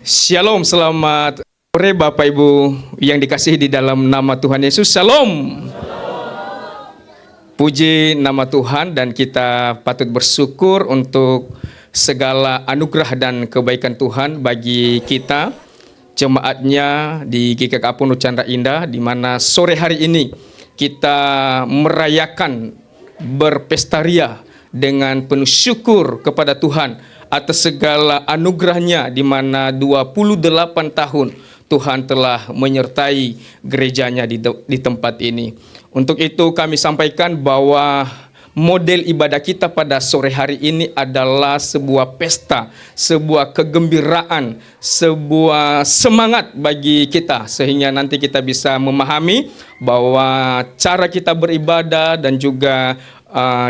Shalom, selamat sore Bapak Ibu yang dikasihi di dalam nama Tuhan Yesus. Shalom. Puji nama Tuhan, dan kita patut bersyukur untuk segala anugerah dan kebaikan Tuhan bagi kita, jemaatnya di GKK Pondok Chandra Indah, di mana sore hari ini kita merayakan berpesta ria dengan penuh syukur kepada Tuhan atas segala anugerahnya, di mana 28 tahun Tuhan telah menyertai gerejanya di tempat ini. Untuk itu kami sampaikan bahwa model ibadah kita pada sore hari ini adalah sebuah pesta, sebuah kegembiraan, sebuah semangat bagi kita, sehingga nanti kita bisa memahami bahwa cara kita beribadah dan juga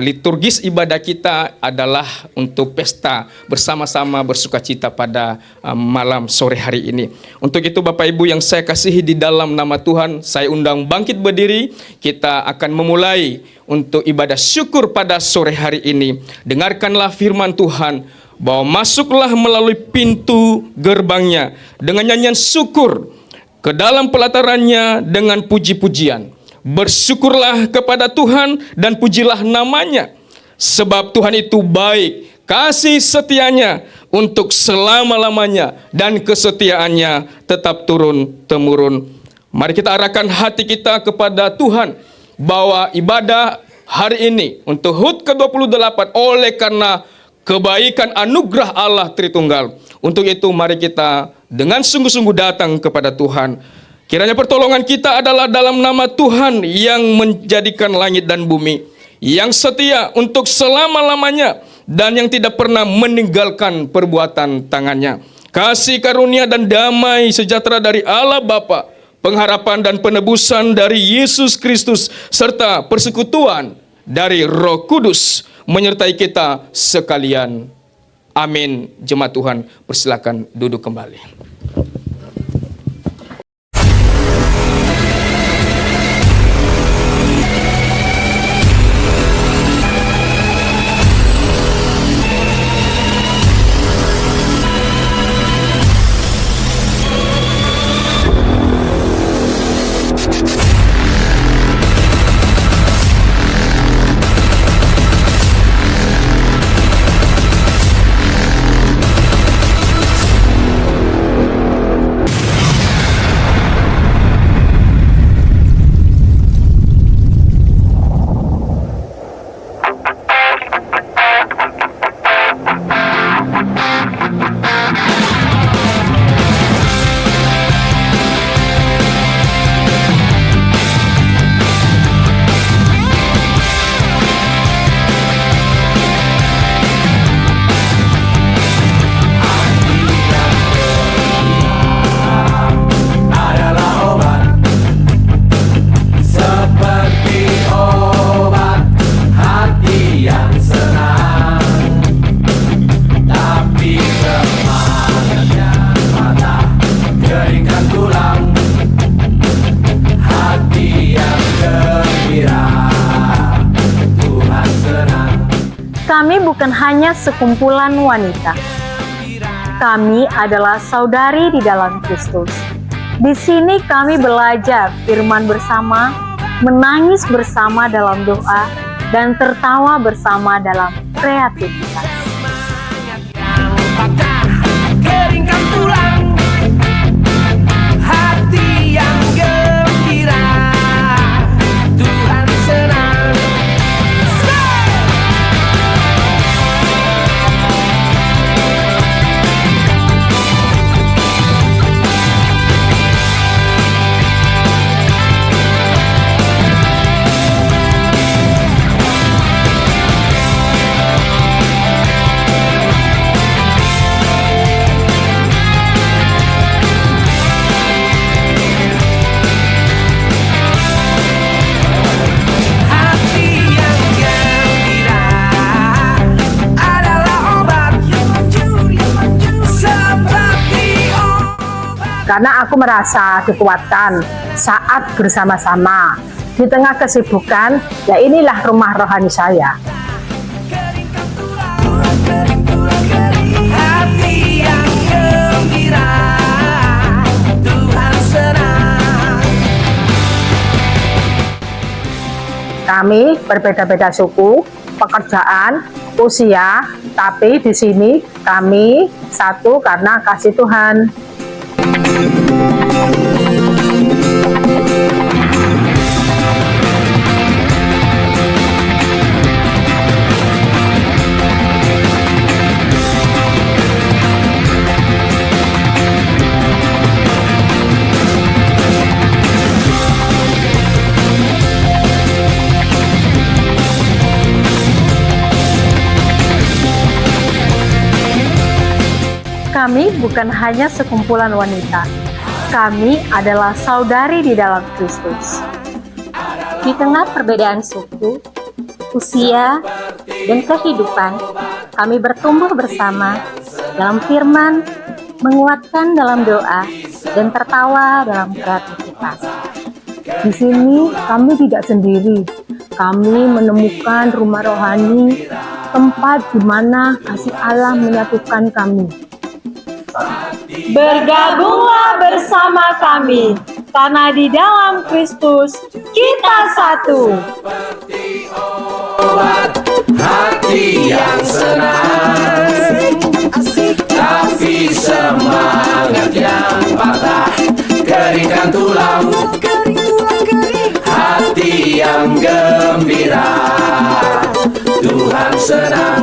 liturgis ibadah kita adalah untuk pesta bersama-sama bersukacita pada malam sore hari ini. Untuk itu Bapak Ibu yang saya kasihi di dalam nama Tuhan, saya undang bangkit berdiri. Kita akan memulai untuk ibadah syukur pada sore hari ini. Dengarkanlah firman Tuhan, bahwa masuklah melalui pintu gerbangnya dengan nyanyian syukur, ke dalam pelatarannya dengan puji-pujian. Bersyukurlah kepada Tuhan dan pujilah namanya, sebab Tuhan itu baik, kasih setianya untuk selama-lamanya, dan kesetiaannya tetap turun-temurun. Mari kita arahkan hati kita kepada Tuhan, bahwa ibadah hari ini untuk HUT ke-28 oleh karena kebaikan anugerah Allah Tritunggal. Untuk itu mari kita dengan sungguh-sungguh datang kepada Tuhan. Kiranya pertolongan kita adalah dalam nama Tuhan yang menjadikan langit dan bumi, yang setia untuk selama-lamanya, dan yang tidak pernah meninggalkan perbuatan tangannya. Kasih karunia dan damai sejahtera dari Allah Bapa, pengharapan dan penebusan dari Yesus Kristus, serta persekutuan dari Roh Kudus menyertai kita sekalian. Amin. Jemaat Tuhan, persilakan duduk kembali. Kami bukan hanya sekumpulan wanita. Kami adalah saudari di dalam Kristus. Di sini kami belajar firman bersama, menangis bersama dalam doa, dan tertawa bersama dalam kreativitas. Keringkan tulang, hati yang gembira, Tuhan senang. Karena aku merasa dikuatkan saat bersama-sama di tengah kesibukan, ya inilah rumah rohani saya. Hati yang gembira. Kami berbeda-beda suku, pekerjaan, usia, tapi di sini kami satu karena kasih Tuhan. Kami bukan hanya sekumpulan wanita. Kami adalah saudari di dalam Kristus. Di tengah perbedaan suku, usia, dan kehidupan, kami bertumbuh bersama dalam firman, menguatkan dalam doa, dan tertawa dalam kreativitas. Di sini kami tidak sendiri. Kami menemukan rumah rohani, tempat di mana kasih Allah menyatukan kami. Bergabunglah bersama kami, karena di dalam Kristus kita satu. Hati yang senang, tapi semangat yang patah, keringkan tulang. Hati yang gembira, Tuhan senang.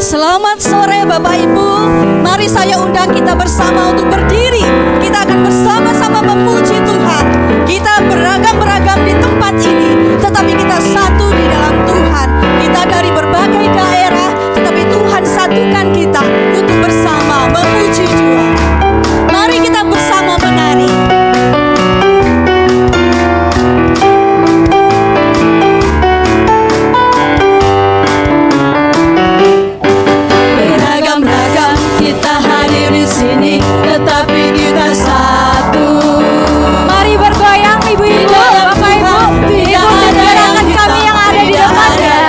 Selamat sore Bapak Ibu, mari saya undang kita bersama untuk berdiri. Kita akan bersama-sama memuji Tuhan. Kita beragam-beragam di tempat ini, tetapi kita satu di dalam Tuhan. Kita dari berbagai daerah, tetapi Tuhan satukan kita untuk bersama memuji Dia. Mari kita bersama menari. Beragam-ragam kita hadir di sini, tetapi kita satu. Mari bergoyang ibu-ibu, bapak-ibu, ikut gerakan kami yang ada di depan ya.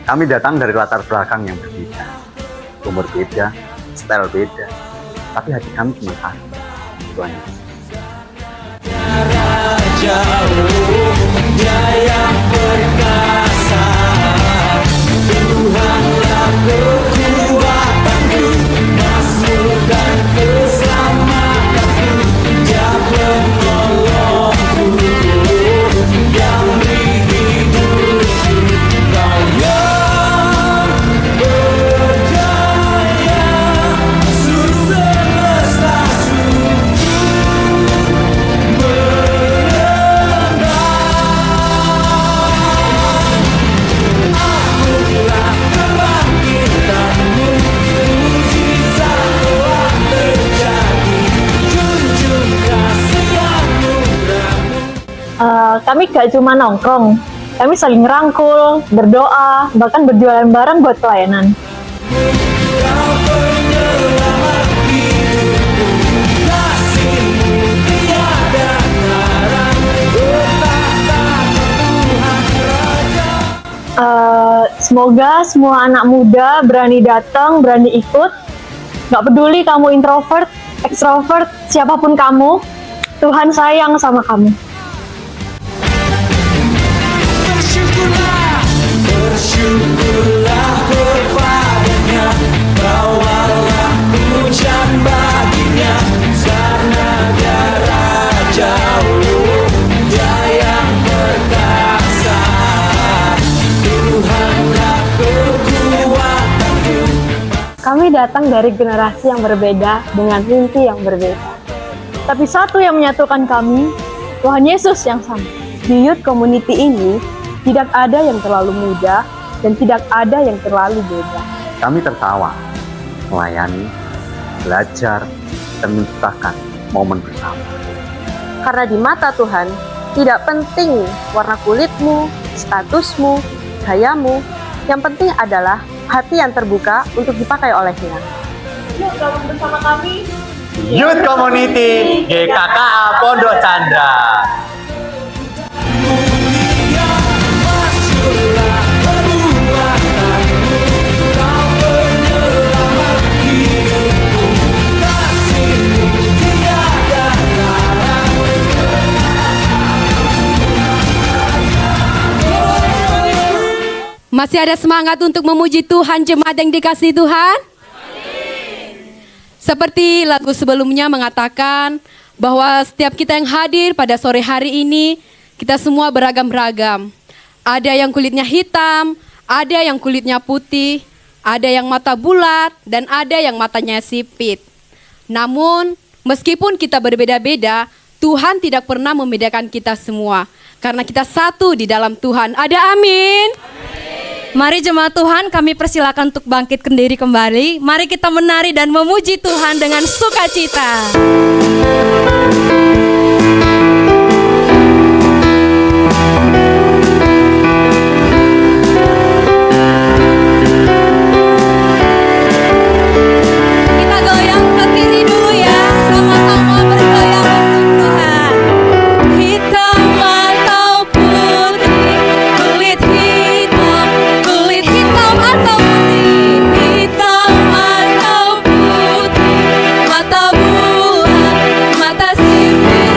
Kami datang dari latar belakang yang berbeda, umur beda, style beda, tapi hati kami cuma satu, Tuhan Yesus. Kami gak cuma nongkrong, kami saling rangkul, berdoa, bahkan berjualan bareng buat pelayanan. Semoga semua anak muda berani datang, berani ikut. Gak peduli kamu introvert, extrovert, siapapun kamu, Tuhan sayang sama kamu. Bersyukurlah kepadanya, bawalah pujian baginya, karena dia Raja, Dia yang perkasa, Tuhanlah kekuatanku. Kami datang dari generasi yang berbeda dengan mimpi yang berbeda. Tapi satu yang menyatukan kami, Tuhan Yesus yang sama. Di youth community ini, tidak ada yang terlalu muda dan tidak ada yang terlalu beda. Kami tertawa, melayani, belajar, dan menciptakan momen bersama. Karena di mata Tuhan, tidak penting warna kulitmu, statusmu, gayamu, yang penting adalah hati yang terbuka untuk dipakai olehnya. Yuk gabung bersama kami. Youth Community GKKA Pondok Chandra. Masih ada semangat untuk memuji Tuhan, jemaat yang dikasihi Tuhan? Seperti lagu sebelumnya mengatakan bahwa setiap kita yang hadir pada sore hari ini, kita semua beragam-ragam. Ada yang kulitnya hitam, ada yang kulitnya putih, ada yang mata bulat, dan ada yang matanya sipit. Namun, meskipun kita berbeda-beda, Tuhan tidak pernah membedakan kita semua. Karena kita satu di dalam Tuhan. Ada amin? Mari jemaat Tuhan, kami persilakan untuk bangkit sendiri kembali. Mari kita menari dan memuji Tuhan dengan sukacita. Kita goyang ke kiri dulu ya, sama-sama bergoyang untuk Tuhan. Hitam atau putih, kulit hitam atau putih, hitam atau putih, mata bulat, mata sipit.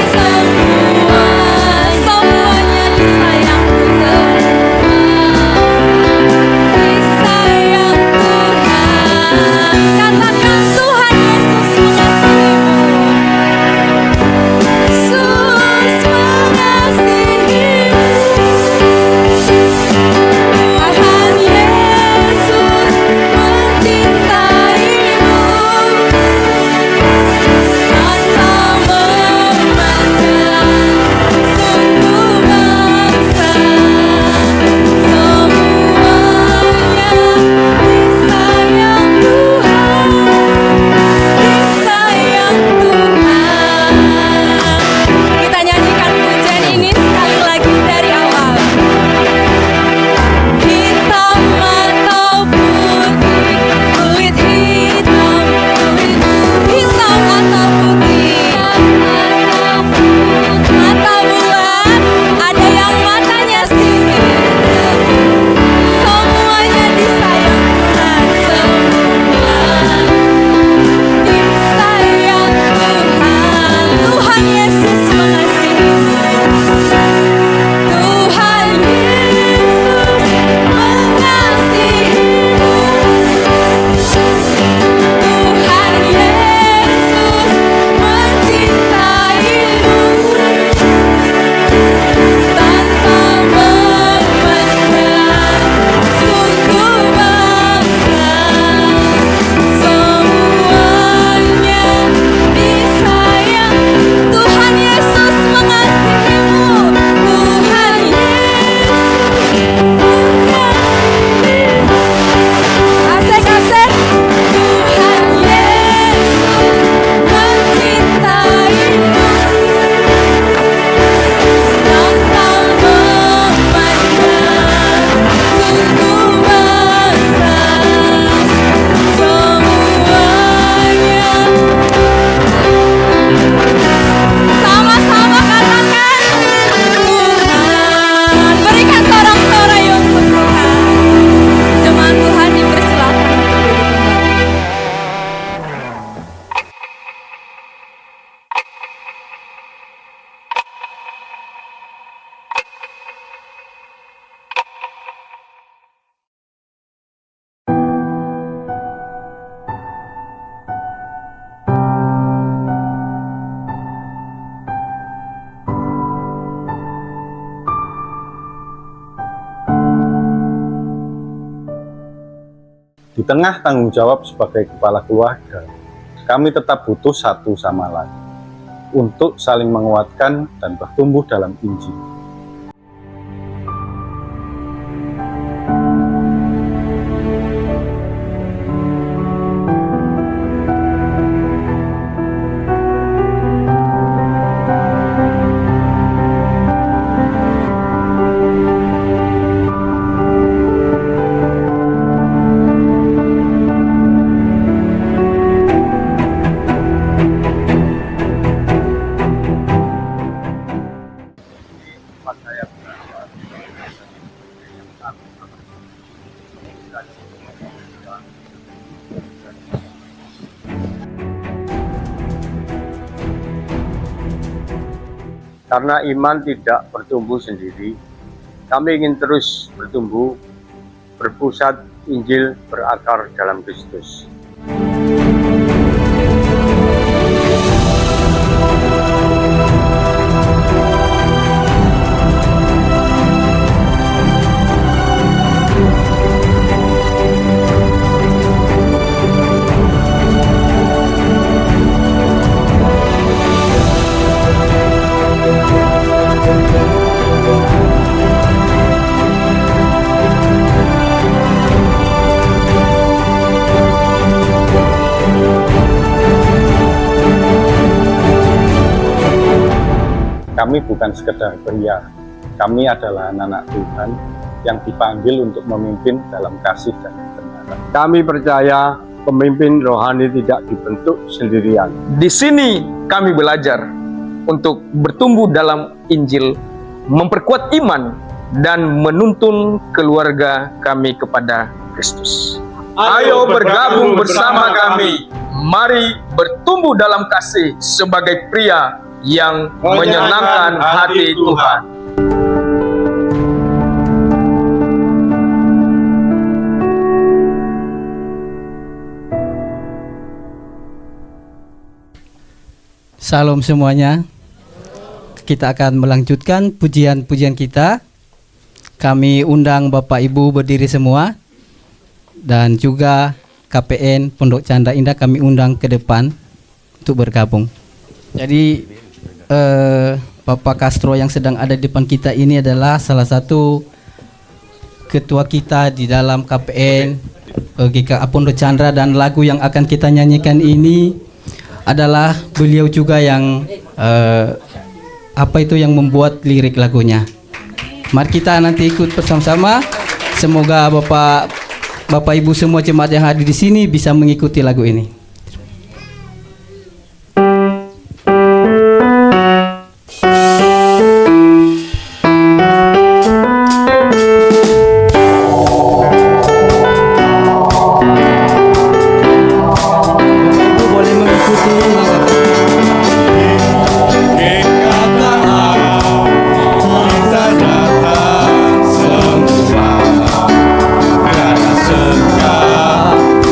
Di tengah tanggung jawab sebagai kepala keluarga, kami tetap butuh satu sama lain untuk saling menguatkan dan bertumbuh dalam Injil. Karena iman tidak bertumbuh sendiri, kami ingin terus bertumbuh, berpusat Injil berakar dalam Kristus. Kami bukan sekedar pria, kami adalah anak-anak Tuhan yang dipanggil untuk memimpin dalam kasih dan kebenaran. Kami percaya pemimpin rohani tidak dibentuk sendirian. Di sini kami belajar untuk bertumbuh dalam Injil, memperkuat iman, dan menuntun keluarga kami kepada Kristus. Ayo bergabung bersama kami, mari bertumbuh dalam kasih sebagai pria yang menyenangkan hati Tuhan. Salam semuanya. Kita akan melanjutkan pujian-pujian kita. Kami undang Bapak Ibu berdiri semua, dan juga KPN Pondok Chandra Indah kami undang ke depan untuk bergabung. Jadi Bapak Castro yang sedang ada di depan kita ini adalah salah satu ketua kita di dalam KPN GKA Pondok Chandra, dan lagu yang akan kita nyanyikan ini adalah beliau juga yang yang membuat lirik lagunya. Mari kita nanti ikut bersama-sama. Semoga Bapak Ibu semua jemaat yang hadir di sini bisa mengikuti lagu ini.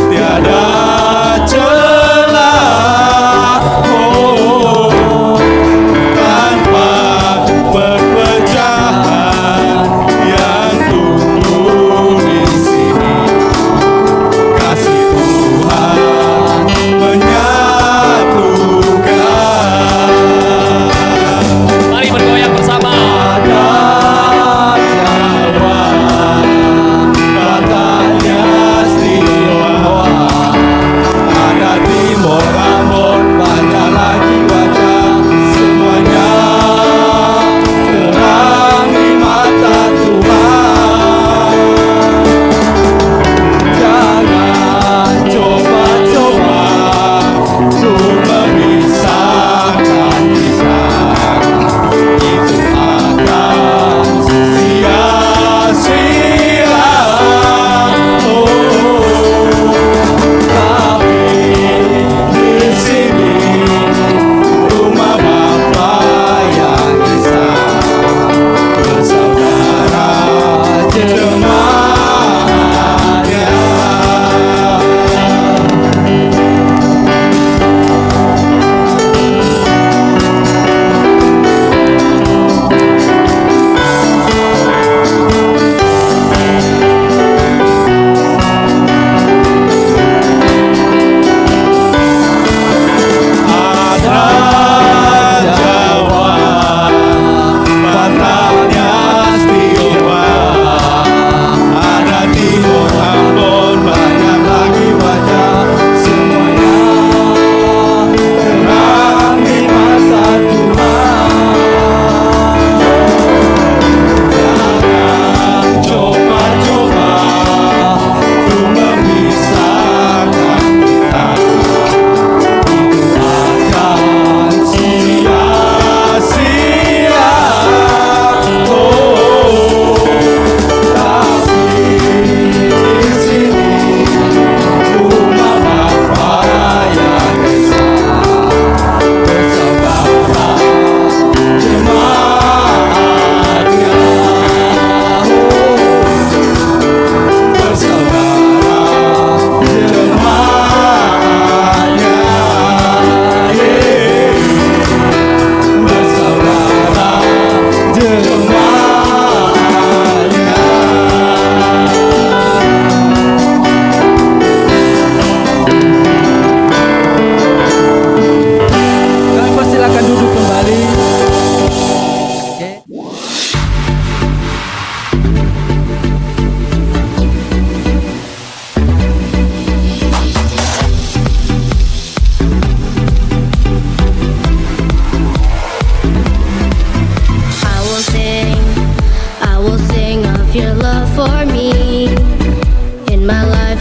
Tiada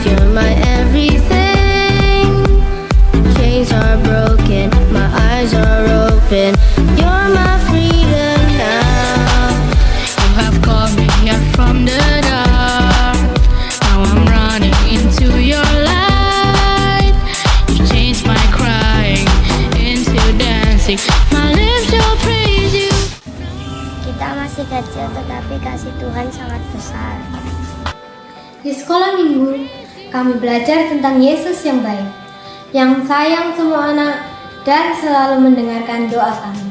You're my everything. Chains are broken, my eyes are open. You're my freedom now. You have called me out from the dark. Now I'm running into your light. You changed my crying into dancing. My lips will praise you. Kita masih kecil tetapi kasih Tuhan sangat besar. Di sekolah minggu, kami belajar tentang Yesus yang baik, yang sayang semua anak dan selalu mendengarkan doa kami.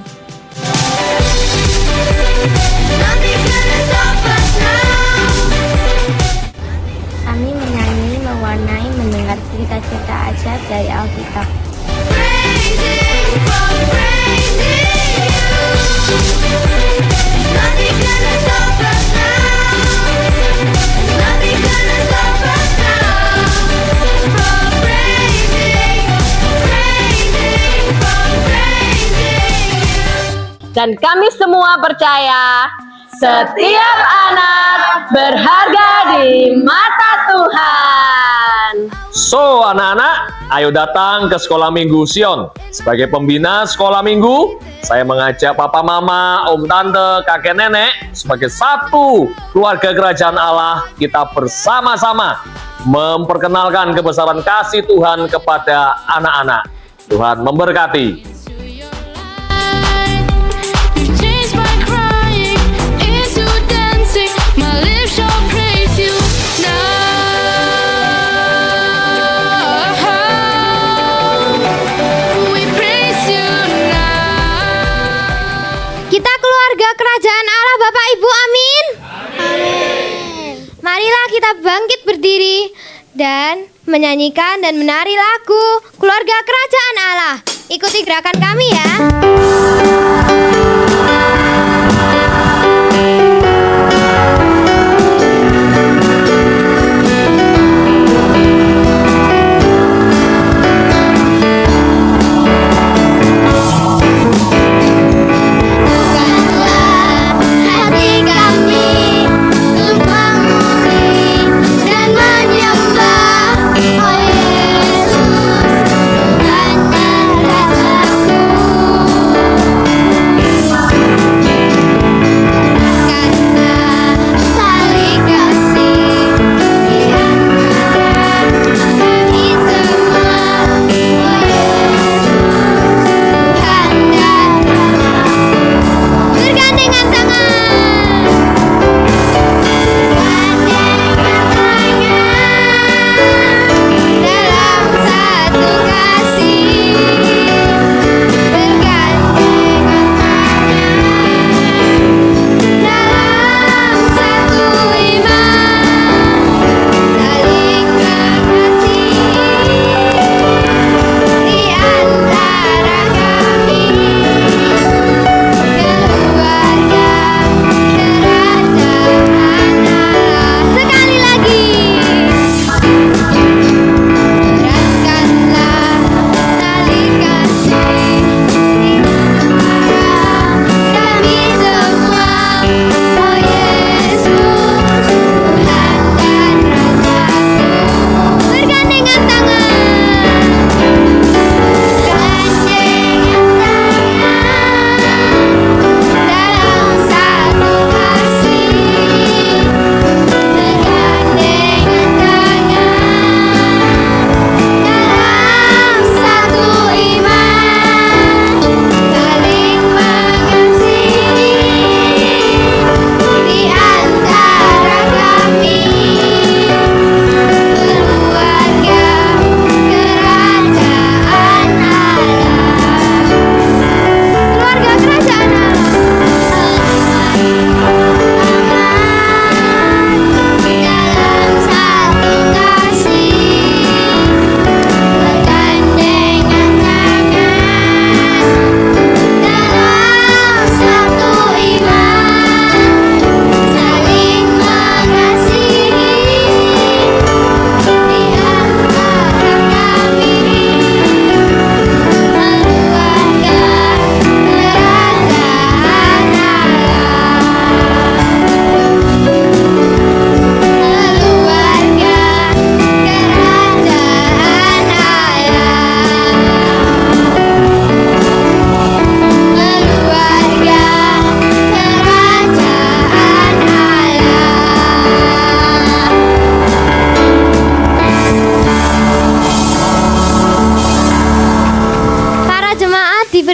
Kami menyanyi, mewarnai, mendengar cerita-cerita ajaib dari Alkitab. Dan kami semua percaya setiap anak berharga di mata Tuhan. So, anak-anak, ayo datang ke Sekolah Minggu Sion. Sebagai pembina Sekolah Minggu, saya mengajak papa, mama, om, tante, kakek, nenek, sebagai satu keluarga kerajaan Allah, kita bersama-sama memperkenalkan kebesaran kasih Tuhan kepada anak-anak. Tuhan memberkati. Kita keluarga kerajaan Allah, Bapak Ibu, amin. Amin. Marilah kita bangkit berdiri dan menyanyikan dan menari lagu Keluarga Kerajaan Allah. Ikuti gerakan kami ya.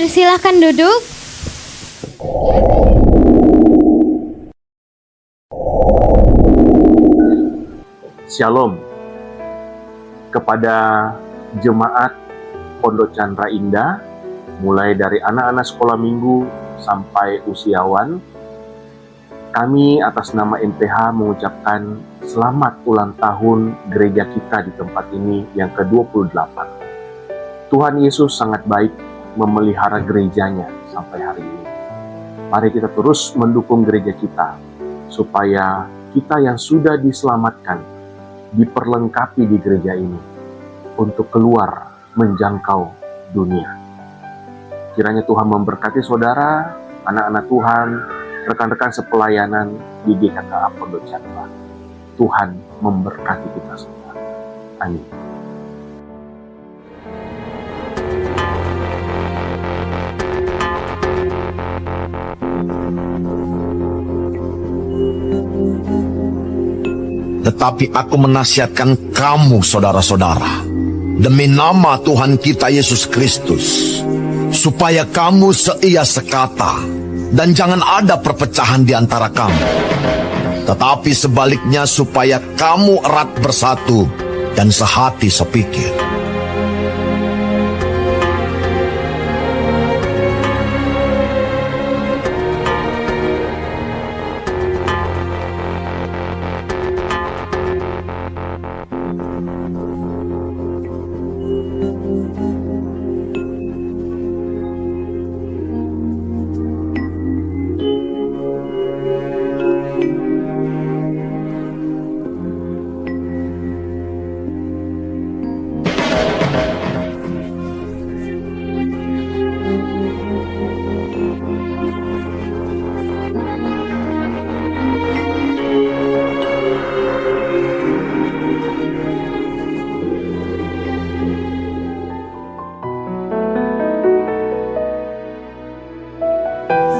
dipersilahkan duduk. Shalom kepada jemaat Pondok Chandra Indah, mulai dari anak-anak sekolah minggu sampai usiawan. Kami atas nama MPH mengucapkan selamat ulang tahun gereja kita di tempat ini yang ke-28. Tuhan Yesus sangat baik memelihara gerejanya sampai hari ini. Mari kita terus mendukung gereja kita, supaya kita yang sudah diselamatkan, diperlengkapi di gereja ini, untuk keluar menjangkau dunia. Kiranya Tuhan memberkati saudara, anak-anak Tuhan, rekan-rekan sepelayanan di GKK Pondok Chandra. Tuhan memberkati kita semua. Amin. Tetapi aku menasihatkan kamu, saudara-saudara, demi nama Tuhan kita Yesus Kristus, supaya kamu seia sekata, dan jangan ada perpecahan di antara kamu. Tetapi sebaliknya supaya kamu erat bersatu dan sehati sepikir.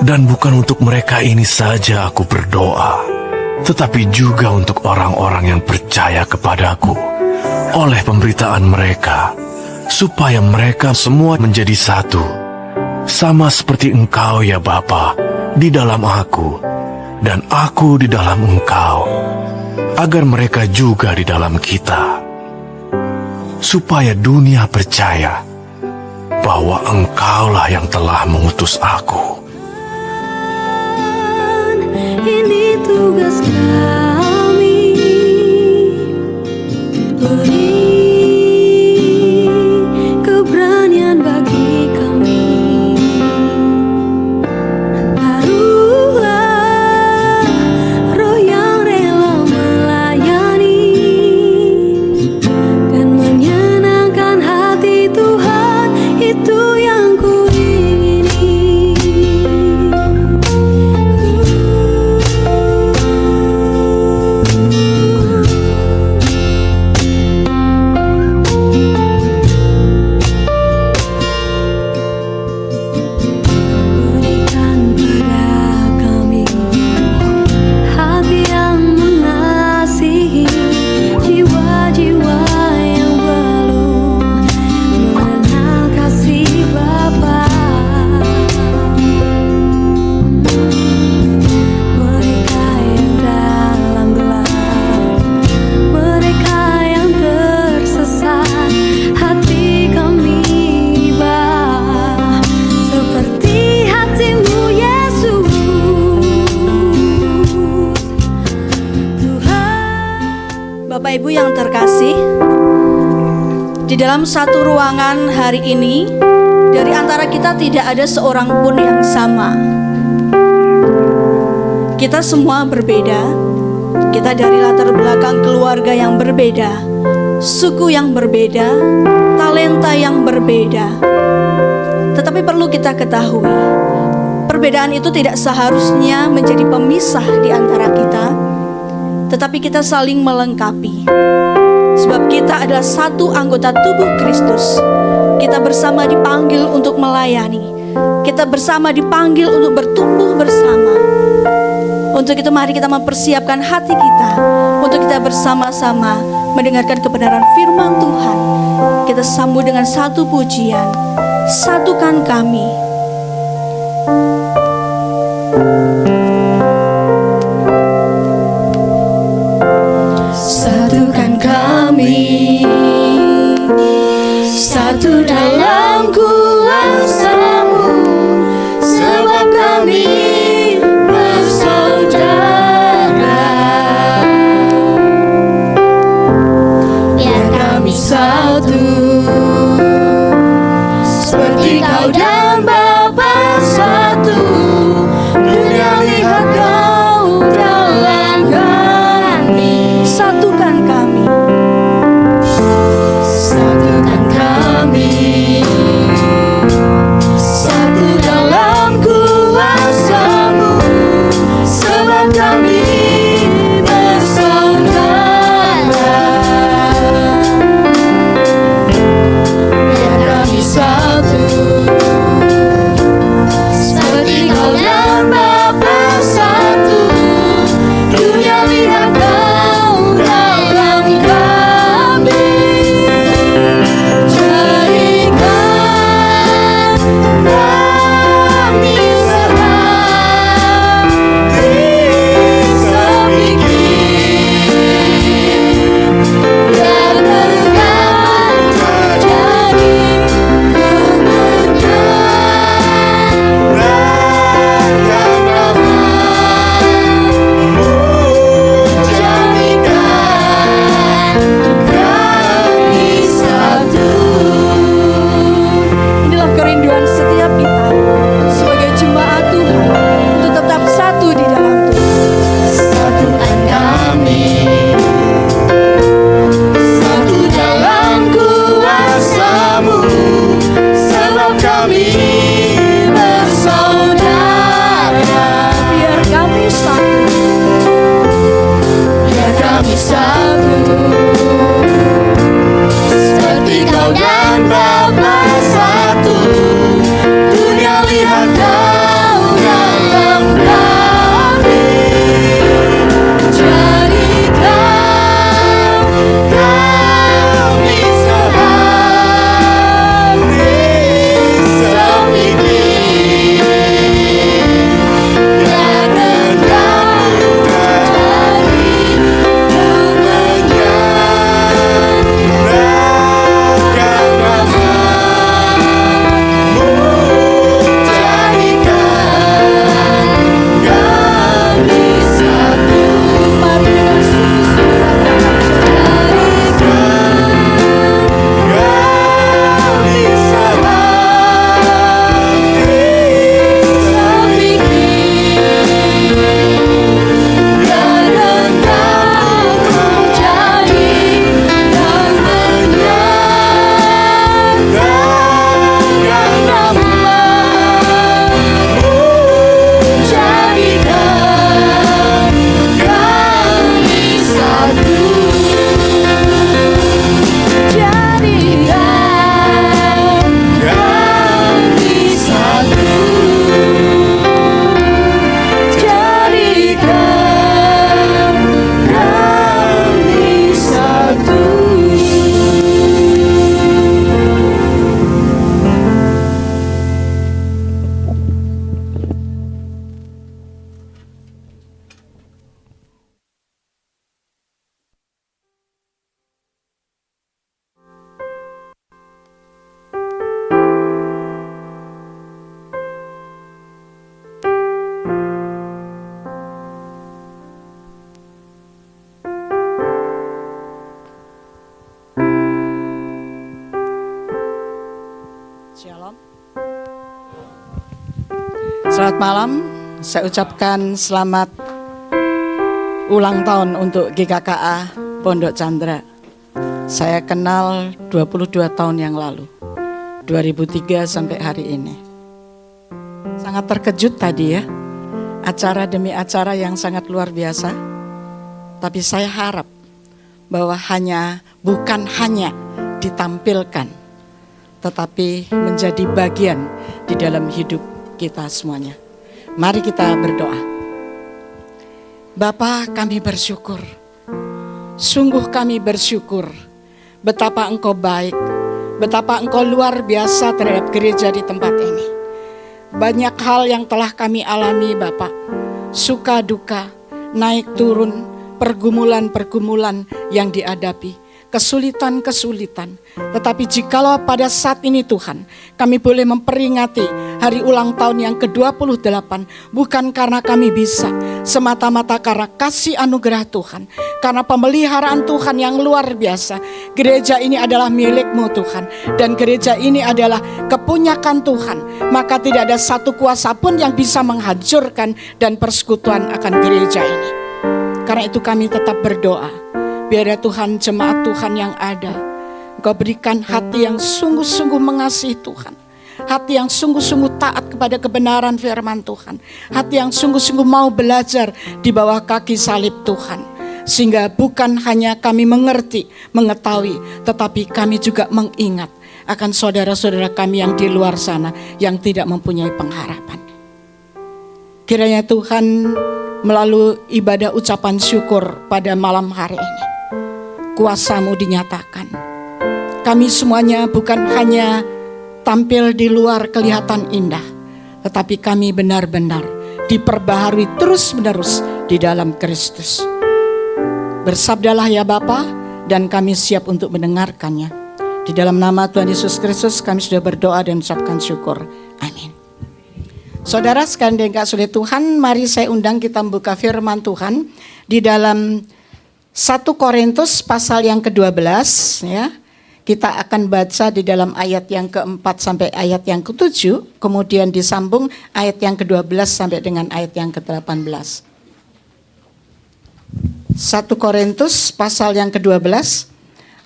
Dan bukan untuk mereka ini saja aku berdoa, tetapi juga untuk orang-orang yang percaya kepadaku oleh pemberitaan mereka, supaya mereka semua menjadi satu, sama seperti Engkau ya Bapa di dalam aku, dan aku di dalam Engkau, agar mereka juga di dalam kita, supaya dunia percaya bahwa Engkaulah yang telah mengutus aku. Ini tugas kami, beri keberanian bagi kami. Taruhlah roh yang rela melayani dan menyenangkan hati Tuhan, itu yang ku ingini. Bapak Ibu yang terkasih, di dalam satu ruangan hari ini, dari antara kita tidak ada seorang pun yang sama. Kita semua berbeda. Kita dari latar belakang keluarga yang berbeda, suku yang berbeda, talenta yang berbeda. Tetapi perlu kita ketahui, perbedaan itu tidak seharusnya menjadi pemisah di antara kita, tetapi kita saling melengkapi. Sebab kita adalah satu anggota tubuh Kristus. Kita bersama dipanggil untuk melayani. Kita bersama dipanggil untuk bertumbuh bersama. Untuk itu mari kita mempersiapkan hati kita, untuk kita bersama-sama mendengarkan kebenaran firman Tuhan. Kita sambut dengan satu pujian. Satukan kami, satu, seperti Kau dan Bapa satu. Dunia lihat Kau dalam kami. Satukan kami, satukan kami, satu dalam kuasa-Mu, sebab kami bersaudara. Biar kami satu, seperti Kau dan Bapa satu. Dunia lihat Kau dalam kami. Jadikan kami sehati sepikir, biar terang terjadi kebenaran nama-Mu. Jadikan kami satu. Inilah kerinduan setiap kita sebagai jemaat Tuhan untuk tetap satu di dalam Tuhan. Satukan kami, satu dalam kuasa-Mu, sebab kami bersaudara. Biar kami satu, biar kami satu, seperti Kau dan Bapa satu. Dunia lihat Kau dalam kami. Jadikan kami sehati sepikir, biar terang terjadi kebenaran nama-Mu. Jadikan kami satu. Mari dengan sungguh-sungguh jadikan kami sehati sepikir, biar engkau terjadi dan menyatakan nama-Mu. Jadikan kami satu, jadikan kami satu, jadikan kami satu. Shalom. Selamat malam, saya ucapkan selamat ulang tahun untuk GKKA Pondok Chandra. Saya kenal 22 tahun yang lalu, 2003 sampai hari ini. Sangat terkejut tadi ya, acara demi acara yang sangat luar biasa. Tapi saya harap bahwa bukan hanya ditampilkan, tetapi menjadi bagian di dalam hidup kita semuanya. Mari kita berdoa. Bapa, kami bersyukur. Sungguh kami bersyukur betapa Engkau baik, betapa Engkau luar biasa terhadap gereja di tempat ini. Banyak hal yang telah kami alami Bapa, suka duka, naik turun, pergumulan-pergumulan yang dihadapi, kesulitan-kesulitan. Tetapi jikalau pada saat ini Tuhan, kami boleh memperingati hari ulang tahun yang ke-28, bukan karena kami bisa, semata-mata karena kasih anugerah Tuhan, karena pemeliharaan Tuhan yang luar biasa. Gereja ini adalah milik-Mu Tuhan, dan gereja ini adalah kepunyakan Tuhan. Maka tidak ada satu kuasa pun yang bisa menghancurkan dan persekutuan akan gereja ini. Karena itu kami tetap berdoa, biar ya Tuhan, jemaat Tuhan yang ada, Engkau berikan hati yang sungguh-sungguh mengasihi Tuhan, hati yang sungguh-sungguh taat kepada kebenaran firman Tuhan, hati yang sungguh-sungguh mau belajar di bawah kaki salib Tuhan. Sehingga bukan hanya kami mengerti, mengetahui, tetapi kami juga mengingat akan saudara-saudara kami yang di luar sana yang tidak mempunyai pengharapan. Kiranya Tuhan melalui ibadah ucapan syukur pada malam hari ini, kuasa-Mu dinyatakan. Kami semuanya bukan hanya tampil di luar kelihatan indah, tetapi kami benar-benar diperbaharui terus-menerus di dalam Kristus. Bersabdalah ya Bapa, dan kami siap untuk mendengarkannya. Di dalam nama Tuhan Yesus Kristus kami sudah berdoa dan mengucapkan syukur. Amin. Saudara sekalian yang dikasihi Tuhan, mari saya undang kita membuka firman Tuhan di dalam 1 Korintus pasal yang ke-12 ya. Kita akan baca di dalam ayat yang ke-4 sampai ayat yang ke-7, kemudian disambung ayat yang ke-12 sampai dengan ayat yang ke-18. 1 Korintus pasal yang ke-12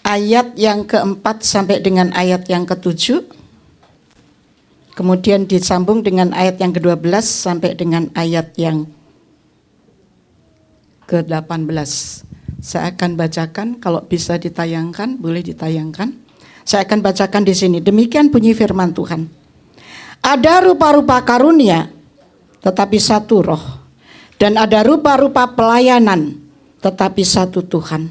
ayat yang ke-4 sampai dengan ayat yang ke-7, kemudian disambung dengan ayat yang ke-12 sampai dengan ayat yang ke-18. Saya akan bacakan, kalau bisa ditayangkan, boleh ditayangkan. Saya akan bacakan di sini. Demikian bunyi firman Tuhan. Ada rupa-rupa karunia, tetapi satu roh. Dan ada rupa-rupa pelayanan, tetapi satu Tuhan.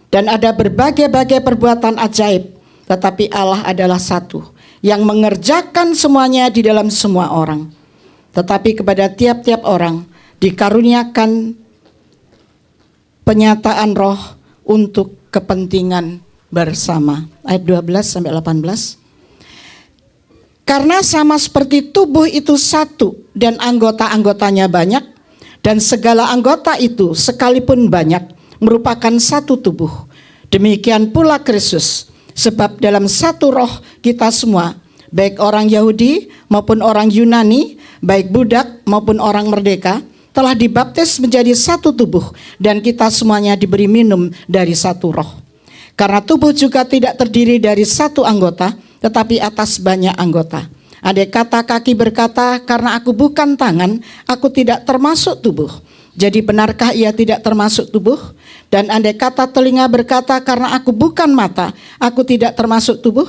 Dan ada berbagai-bagai perbuatan ajaib, tetapi Allah adalah satu, yang mengerjakan semuanya di dalam semua orang. Tetapi kepada tiap-tiap orang dikaruniakan penyataan roh untuk kepentingan bersama. Ayat 12 sampai 18. Karena sama seperti tubuh itu satu dan anggota-anggotanya banyak, dan segala anggota itu sekalipun banyak merupakan satu tubuh. Demikian pula Kristus, sebab dalam satu roh kita semua, baik orang Yahudi maupun orang Yunani, baik budak maupun orang merdeka, telah dibaptis menjadi satu tubuh, dan kita semuanya diberi minum dari satu roh. Karena tubuh juga tidak terdiri dari satu anggota, tetapi atas banyak anggota. Andai kata kaki berkata, karena aku bukan tangan, aku tidak termasuk tubuh. Jadi benarkah ia tidak termasuk tubuh? Dan andai kata telinga berkata, karena aku bukan mata, aku tidak termasuk tubuh.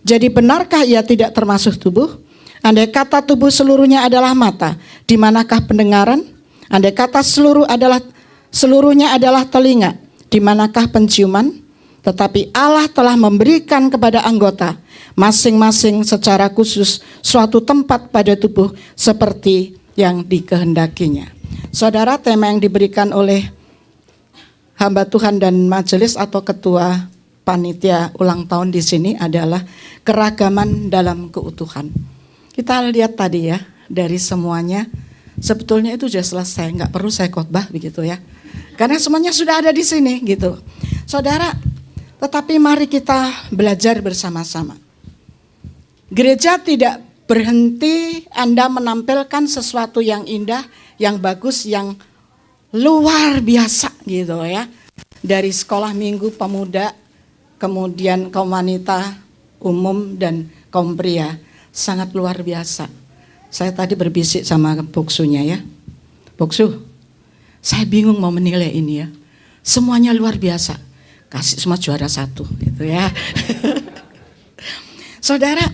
Jadi benarkah ia tidak termasuk tubuh? Andai kata tubuh seluruhnya adalah mata, di manakah pendengaran? Andai kata seluruhnya adalah telinga, di manakah penciuman? Tetapi Allah telah memberikan kepada anggota masing-masing secara khusus suatu tempat pada tubuh seperti yang dikehendakinya. Saudara, tema yang diberikan oleh hamba Tuhan dan majelis atau ketua panitia ulang tahun di sini adalah keragaman dalam keutuhan. Kita lihat tadi ya, dari semuanya sebetulnya itu sudah selesai, nggak perlu saya khotbah begitu ya. Karena semuanya sudah ada di sini gitu. Saudara, tetapi mari kita belajar bersama-sama. Gereja tidak berhenti Anda menampilkan sesuatu yang indah, yang bagus, yang luar biasa gitu ya. Dari sekolah minggu pemuda, kemudian kaum wanita umum dan kaum pria, sangat luar biasa. Saya tadi berbisik sama boksunya ya. Boksu, saya bingung mau menilai ini ya. Semuanya luar biasa. Kasih semua juara satu gitu ya. Saudara,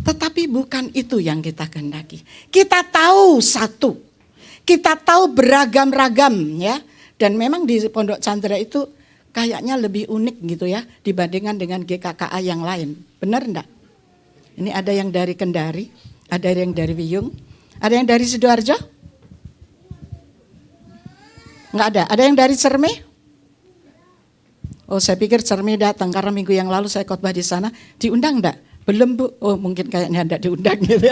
tetapi bukan itu yang kita kehendaki. Kita tahu satu. Kita tahu beragam-ragam ya. Dan memang di Pondok Chandra itu kayaknya lebih unik gitu ya dibandingkan dengan GKKA yang lain. Benar enggak? Ini ada yang dari Kendari, ada yang dari Wiyung, ada yang dari Sidoarjo? Enggak ada. Ada yang dari Cermi? Oh, saya pikir Cermi datang karena minggu yang lalu saya khotbah di sana. Diundang enggak? Belum, Bu. Oh, mungkin kayaknya enggak diundang gitu.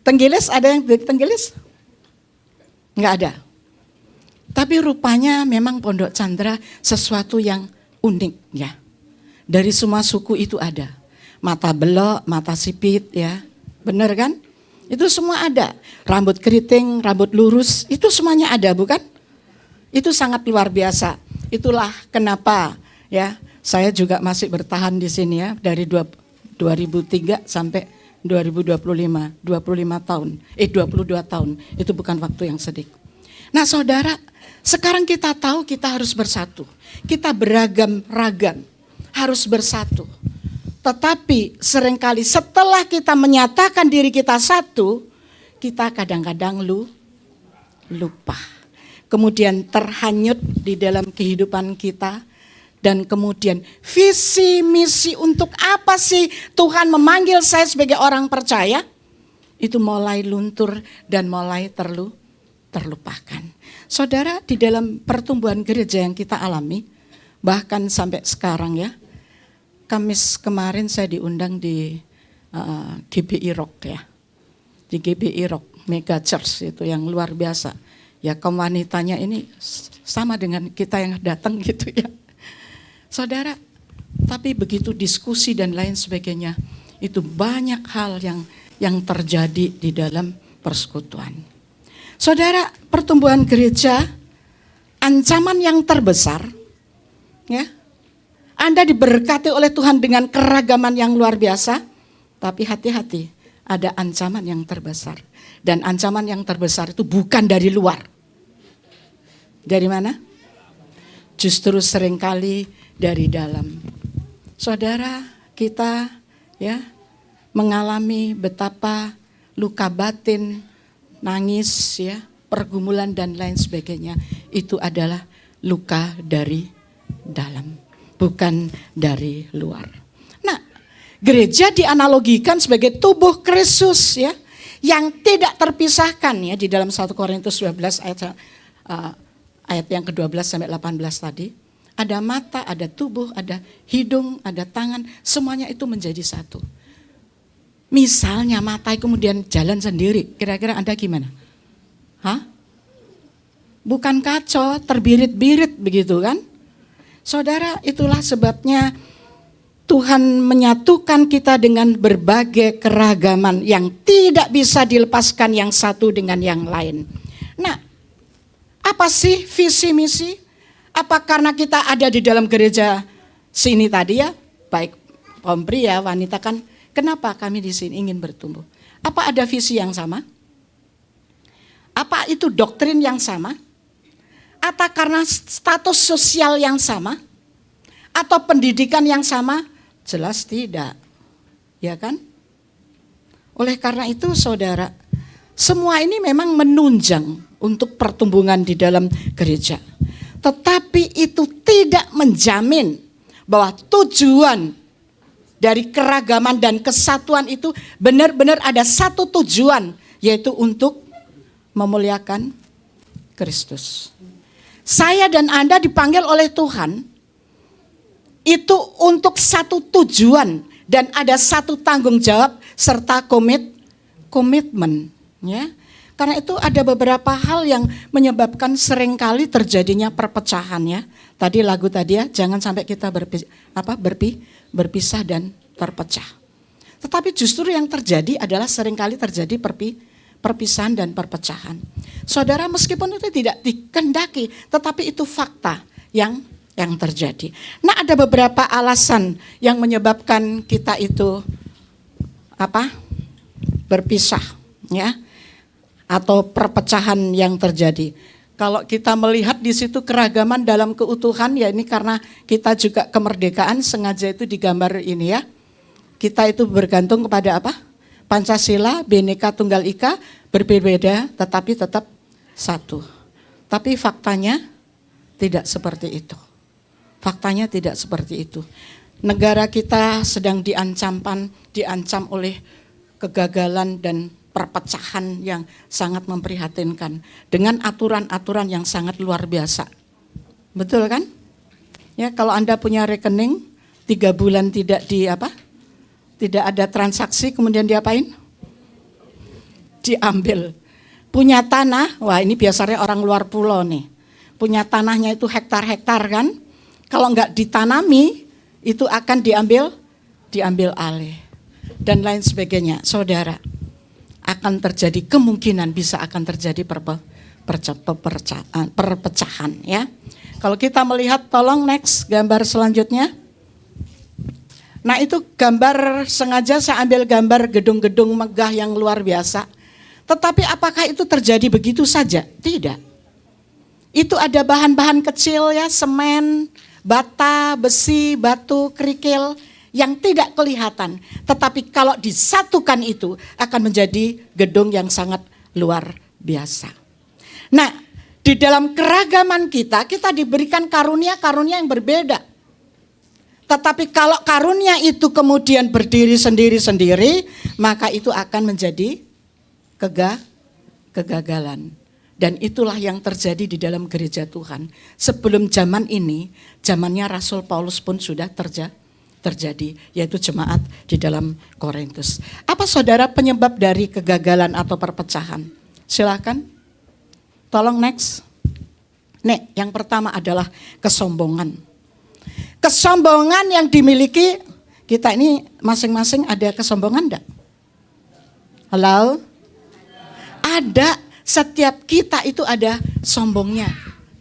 Tenggilis, ada yang dari Tenggilis? Nggak ada. Tapi rupanya memang Pondok Chandra sesuatu yang unik ya. Dari semua suku itu ada. Mata belok, mata sipit ya. Benar kan? Itu semua ada. Rambut keriting, rambut lurus, itu semuanya ada bukan? Itu sangat luar biasa. Itulah kenapa ya saya juga masih bertahan di sini ya dari 2003 sampai 2025, 22 tahun. Itu bukan waktu yang sedikit. Nah saudara, sekarang kita tahu kita harus bersatu. Kita beragam-ragam, harus bersatu. Tetapi seringkali setelah kita menyatakan diri kita satu, kita kadang-kadang lupa. Kemudian terhanyut di dalam kehidupan kita. Dan kemudian visi misi untuk apa sih Tuhan memanggil saya sebagai orang percaya? Itu mulai luntur dan mulai terlupakan. Saudara, di dalam pertumbuhan gereja yang kita alami, bahkan sampai sekarang ya, Kamis kemarin saya diundang di GBI Rock ya. Di GBI Rock, Mega Church itu yang luar biasa. Ya kaum wanitanya ini sama dengan kita yang datang gitu ya. Saudara, tapi begitu diskusi dan lain sebagainya, itu banyak hal yang terjadi di dalam persekutuan. Saudara, pertumbuhan gereja, ancaman yang terbesar, ya, Anda diberkati oleh Tuhan dengan keragaman yang luar biasa, tapi hati-hati, ada ancaman yang terbesar. Dan ancaman yang terbesar itu bukan dari luar. Dari mana? Justru seringkali dari dalam. Saudara, kita ya mengalami betapa luka batin, nangis ya, pergumulan dan lain sebagainya. Itu adalah luka dari dalam, bukan dari luar. Nah, gereja dianalogikan sebagai tubuh Kristus ya, yang tidak terpisahkan ya di dalam 1 Korintus 12 ayat yang ke-12 sampai 18 tadi. Ada mata, ada tubuh, ada hidung, ada tangan, semuanya itu menjadi satu. Misalnya mata kemudian jalan sendiri, kira-kira Anda gimana? Hah? Bukan kacau, terbirit-birit begitu kan? Saudara, itulah sebabnya Tuhan menyatukan kita dengan berbagai keragaman yang tidak bisa dilepaskan yang satu dengan yang lain. Nah, apa sih visi misi? Apa karena kita ada di dalam gereja sini tadi ya, baik kaum pria, wanita kan, kenapa kami di sini ingin bertumbuh? Apa ada visi yang sama? Apa itu doktrin yang sama? Atau karena status sosial yang sama? Atau pendidikan yang sama? Jelas tidak, ya kan? Oleh karena itu saudara, semua ini memang menunjang untuk pertumbuhan di dalam gereja. Tetapi itu tidak menjamin bahwa tujuan dari keragaman dan kesatuan itu benar-benar ada satu tujuan, yaitu untuk memuliakan Kristus. Saya dan Anda dipanggil oleh Tuhan itu untuk satu tujuan dan ada satu tanggung jawab serta komitmen, ya. Karena itu ada beberapa hal yang menyebabkan seringkali terjadinya perpecahan ya. Tadi lagu tadi ya, jangan sampai kita berpisah dan terpecah. Tetapi justru yang terjadi adalah seringkali terjadi perpisahan dan perpecahan. Saudara, meskipun itu tidak dikehendaki, tetapi itu fakta yang terjadi. Nah, ada beberapa alasan yang menyebabkan kita itu berpisah ya. Atau perpecahan yang terjadi. Kalau kita melihat di situ keragaman dalam keutuhan, ya ini karena kita juga kemerdekaan sengaja itu digambar ini ya. Kita itu bergantung kepada apa? Pancasila, Bhinneka Tunggal Ika, berbeda tetapi tetap satu. Tapi faktanya tidak seperti itu. Faktanya tidak seperti itu. Negara kita sedang diancam oleh kegagalan dan perpecahan yang sangat memprihatinkan dengan aturan-aturan yang sangat luar biasa. Betul kan? Ya, kalau Anda punya rekening 3 bulan tidak ada transaksi, kemudian diapain? Diambil. punya tanah, wah ini biasanya orang luar pulau nih, punya tanahnya itu hektar-hektar kan, kalau nggak ditanami itu akan diambil alih dan lain sebagainya. Saudara, akan terjadi kemungkinan bisa akan terjadi perpecahan ya. Kalau kita melihat, tolong next gambar selanjutnya. Nah itu gambar, sengaja saya ambil gambar gedung-gedung megah yang luar biasa. Tetapi apakah itu terjadi begitu saja? Tidak. Itu ada bahan-bahan kecil ya, semen, bata, besi, batu, kerikil yang tidak kelihatan. Tetapi kalau disatukan itu akan menjadi gedung yang sangat luar biasa. Nah, di dalam keragaman kita diberikan karunia-karunia yang berbeda. Tetapi kalau karunia itu kemudian berdiri sendiri-sendiri, maka itu akan menjadi kegagalan. Dan itulah yang terjadi di dalam gereja Tuhan. Sebelum zaman ini, zamannya Rasul Paulus pun sudah terjadi, yaitu jemaat di dalam Korintus. Apa saudara penyebab dari kegagalan atau perpecahan? Silakan. Tolong next. Nih, yang pertama adalah kesombongan. Kesombongan yang dimiliki kita ini masing-masing ada kesombongan enggak? Halo? Ada, setiap kita itu ada sombongnya,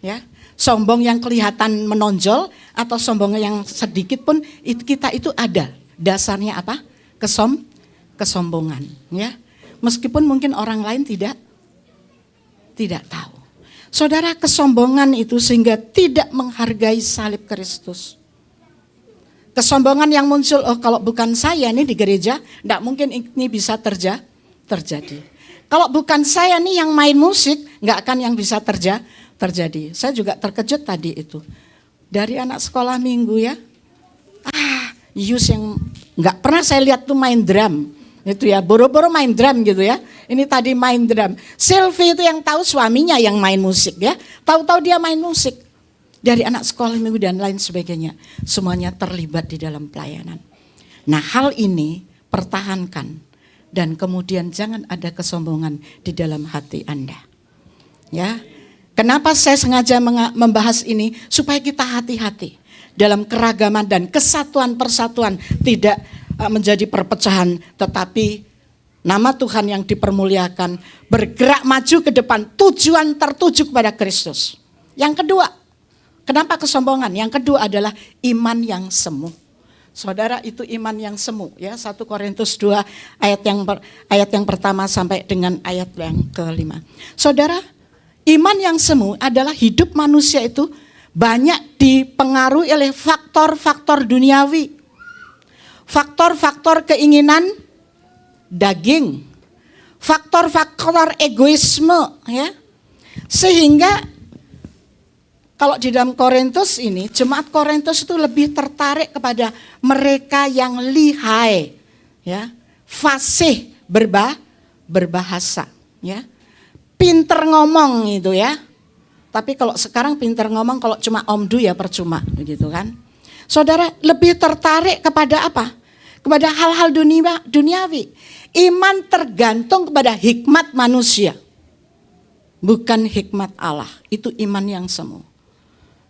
ya. Sombong yang kelihatan menonjol atau sombong yang sedikit pun kita itu ada. Dasarnya apa? Kesombongan, ya. Meskipun mungkin orang lain tidak tahu. Saudara, kesombongan itu sehingga tidak menghargai salib Kristus. Kesombongan yang muncul, oh kalau bukan saya nih di gereja, enggak mungkin ini bisa terjadi. Kalau bukan saya nih yang main musik, enggak akan yang bisa terjadi. Saya juga terkejut tadi itu. Dari anak sekolah minggu ya, Yus yang enggak pernah saya lihat tuh main drum. Itu ya, boro-boro main drum gitu ya. Ini tadi main drum. Sylvie itu yang tahu suaminya yang main musik ya. Tahu-tahu dia main musik. Dari anak sekolah minggu dan lain sebagainya. Semuanya terlibat di dalam pelayanan. Nah hal ini pertahankan. Dan kemudian jangan ada kesombongan di dalam hati Anda. Ya, kenapa saya sengaja membahas ini? Supaya kita hati-hati. Dalam keragaman dan kesatuan persatuan. Tidak menjadi perpecahan. Tetapi nama Tuhan yang dipermuliakan. Bergerak maju ke depan. Tujuan tertuju kepada Kristus. Yang kedua. Kenapa kesombongan? Yang kedua adalah iman yang semu. Saudara, itu iman yang semu ya. 1 Korintus 2 ayat yang pertama sampai dengan ayat yang kelima. Saudara, iman yang semu adalah hidup manusia itu banyak dipengaruhi oleh faktor-faktor duniawi. Faktor-faktor keinginan daging. Faktor-faktor egoisme ya. Sehingga kalau di dalam Korintus ini, jemaat Korintus itu lebih tertarik kepada mereka yang lihai, ya, fasih berbahasa, ya, pinter ngomong itu ya. Tapi kalau sekarang pinter ngomong, kalau cuma omdu ya percuma, begitu kan? Saudara lebih tertarik kepada apa? Kepada hal-hal duniawi. Iman tergantung kepada hikmat manusia, bukan hikmat Allah. Itu iman yang semu.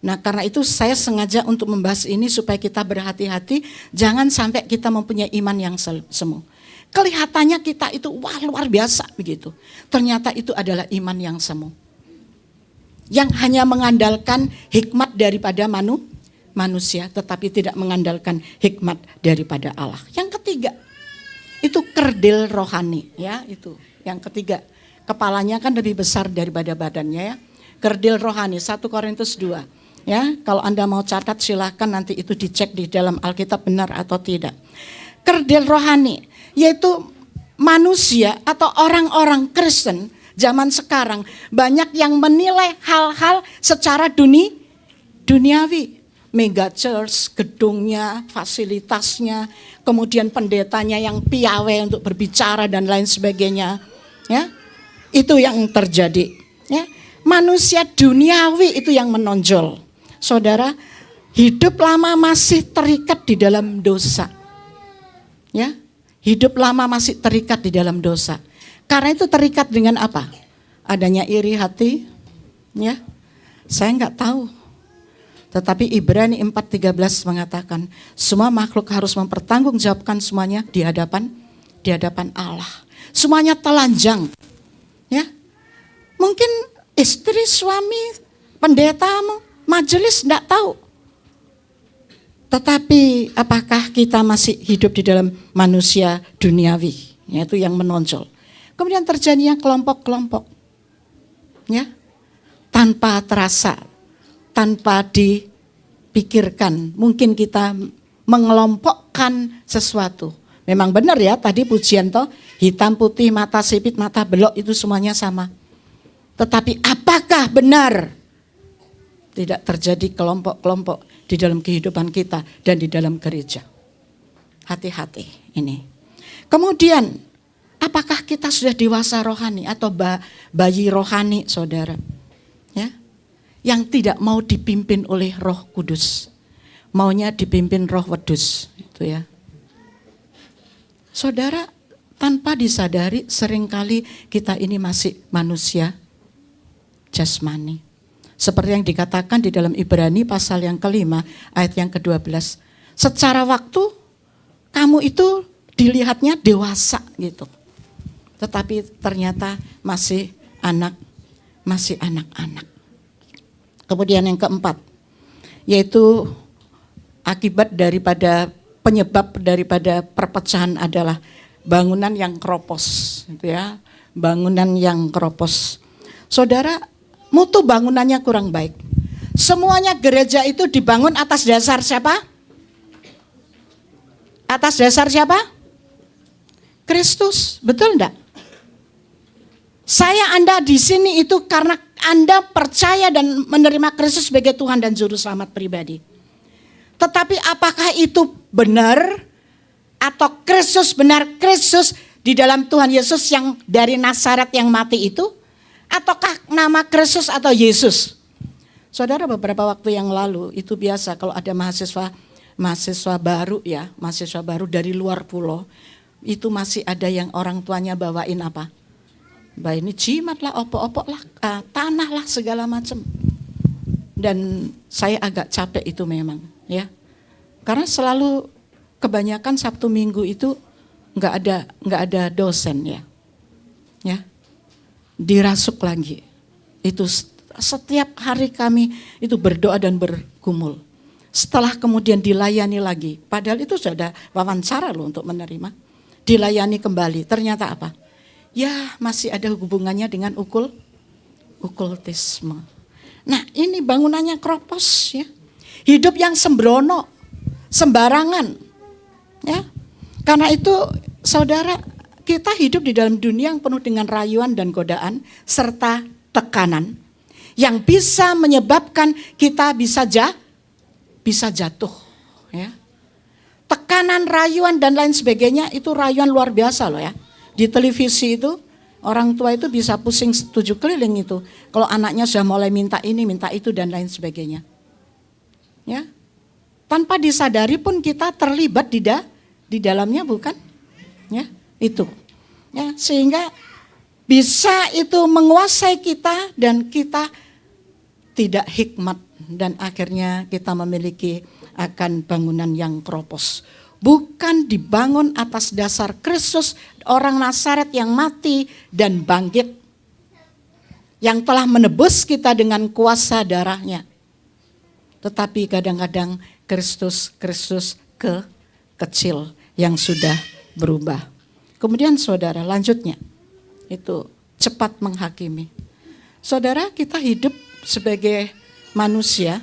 Nah karena itu saya sengaja untuk membahas ini supaya kita berhati-hati. Jangan sampai kita mempunyai iman yang semu. Kelihatannya kita itu wah luar biasa begitu. Ternyata itu adalah iman yang semu. Yang hanya mengandalkan hikmat daripada manusia. Tetapi tidak mengandalkan hikmat daripada Allah. Yang ketiga, itu kerdil rohani. Ya, itu yang ketiga. Kepalanya kan lebih besar daripada badannya ya. Kerdil rohani, 1 Korintus 2. Ya, kalau Anda mau catat silahkan nanti itu dicek di dalam Alkitab benar atau tidak. Kerdil rohani, yaitu manusia atau orang-orang Kristen zaman sekarang banyak yang menilai hal-hal secara duniawi. Mega church, gedungnya, fasilitasnya, kemudian pendetanya yang piawe untuk berbicara dan lain sebagainya. Ya, itu yang terjadi. Ya, manusia duniawi itu yang menonjol. Saudara, hidup lama masih terikat di dalam dosa. Ya, hidup lama masih terikat di dalam dosa. Karena itu terikat dengan apa? adanya iri hati? Ya, saya nggak tahu. Tetapi Ibrani 4:13 mengatakan, semua makhluk harus mempertanggungjawabkan semuanya di hadapan Allah. Semuanya telanjang. Ya. Mungkin istri, suami, pendeta, majelis enggak tahu. Tetapi apakah kita masih hidup di dalam manusia duniawi? Yaitu yang menonjol. Kemudian terjadinya kelompok-kelompok. Ya. Tanpa terasa, tanpa dipikirkan, mungkin kita mengelompokkan sesuatu. Memang benar ya, tadi pujian toh, hitam putih, mata sipit, mata belok itu semuanya sama. Tetapi apakah benar tidak terjadi kelompok-kelompok di dalam kehidupan kita dan di dalam gereja? Hati-hati ini. Kemudian, apakah kita sudah dewasa rohani atau bayi rohani, saudara? Ya, yang tidak mau dipimpin oleh Roh Kudus, maunya dipimpin roh wedus, itu ya. Saudara, tanpa disadari seringkali kita ini masih manusia jasmani. Seperti yang dikatakan di dalam Ibrani pasal yang ke-5 ayat yang ke-12. Secara waktu kamu itu dilihatnya dewasa gitu. Tetapi ternyata masih anak-anak. Kemudian yang keempat, yaitu penyebab daripada perpecahan adalah bangunan yang keropos, gitu ya. Bangunan yang keropos. Saudara, mutu bangunannya kurang baik. Semuanya gereja itu dibangun atas dasar siapa? Atas dasar siapa? Kristus, betul enggak? Saya, Anda di sini itu karena Anda percaya dan menerima Kristus sebagai Tuhan dan Juru Selamat pribadi. Tetapi apakah itu benar? Atau Kristus benar Kristus di dalam Tuhan Yesus yang dari Nazaret yang mati itu? Ataukah nama Kristus atau Yesus? Saudara, beberapa waktu yang lalu itu biasa kalau ada mahasiswa baru ya, mahasiswa baru dari luar pulau, itu masih ada yang orang tuanya bawain apa? Ini jimat lah, opok-opok lah, tanah lah, segala macam. Dan saya agak capek itu memang, ya. Karena selalu kebanyakan Sabtu Minggu itu nggak ada dosen ya, ya. Dirasuk lagi. Itu setiap hari kami itu berdoa dan bergumul. Setelah kemudian dilayani lagi, padahal itu sudah ada wawancara loh untuk menerima. Dilayani kembali, ternyata apa? Ya, masih ada hubungannya dengan okultisme. Nah, ini bangunannya keropos ya. Hidup yang sembrono, sembarangan. Ya. Karena itu, saudara, kita hidup di dalam dunia yang penuh dengan rayuan dan godaan serta tekanan yang bisa menyebabkan kita bisa jatuh, ya. Tekanan, rayuan dan lain sebagainya itu rayuan luar biasa loh ya. Di televisi itu orang tua itu bisa pusing 7 keliling itu kalau anaknya sudah mulai minta ini, minta itu dan lain sebagainya. Ya. Tanpa disadari pun kita terlibat di dalamnya, bukan? Ya, itu. Ya, sehingga bisa itu menguasai kita dan kita tidak hikmat dan akhirnya kita memiliki akan bangunan yang keropos. Bukan dibangun atas dasar Kristus, orang Nazaret yang mati dan bangkit, yang telah menebus kita dengan kuasa darahnya. Tetapi kadang-kadang Kristus kecil yang sudah berubah. Kemudian saudara, lanjutnya itu cepat menghakimi. Saudara, kita hidup sebagai manusia,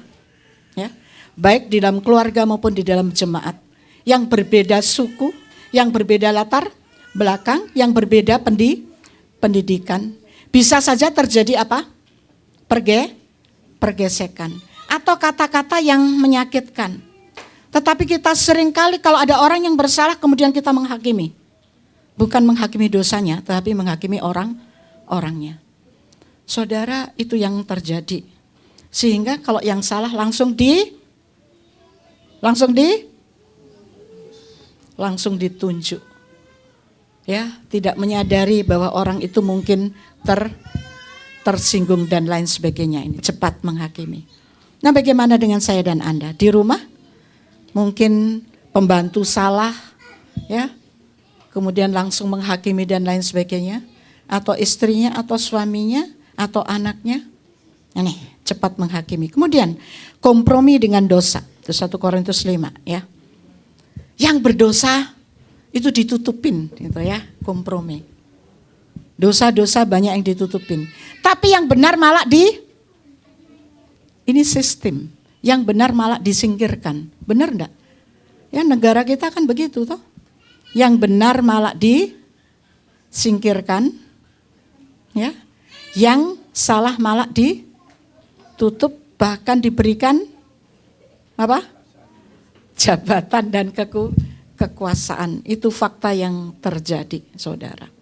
ya, baik di dalam keluarga maupun di dalam jemaat, yang berbeda suku, yang berbeda latar belakang, yang berbeda pendidikan. Bisa saja terjadi apa? Pergesekan. Atau kata-kata yang menyakitkan. Tetapi kita seringkali kalau ada orang yang bersalah kemudian kita menghakimi. Bukan menghakimi dosanya, tetapi menghakimi orangnya. Saudara, itu yang terjadi. Sehingga kalau yang salah langsung ditunjuk. Ya, tidak menyadari bahwa orang itu mungkin tersinggung dan lain sebagainya ini, cepat menghakimi. Nah, bagaimana dengan saya dan Anda? Di rumah mungkin pembantu salah, ya, kemudian langsung menghakimi dan lain sebagainya, atau istrinya, atau suaminya, atau anaknya, ini cepat menghakimi. Kemudian kompromi dengan dosa, itu 1 Korintus 5, ya. Yang berdosa itu ditutupin, gitu ya, kompromi. Dosa-dosa banyak yang ditutupin, tapi yang benar malah ini sistem, yang benar malah disingkirkan, benar enggak? Ya, negara kita kan begitu toh. Yang benar malah disingkirkan, ya. Yang salah malah ditutup, bahkan diberikan apa? Jabatan dan kekuasaan. Itu fakta yang terjadi, saudara.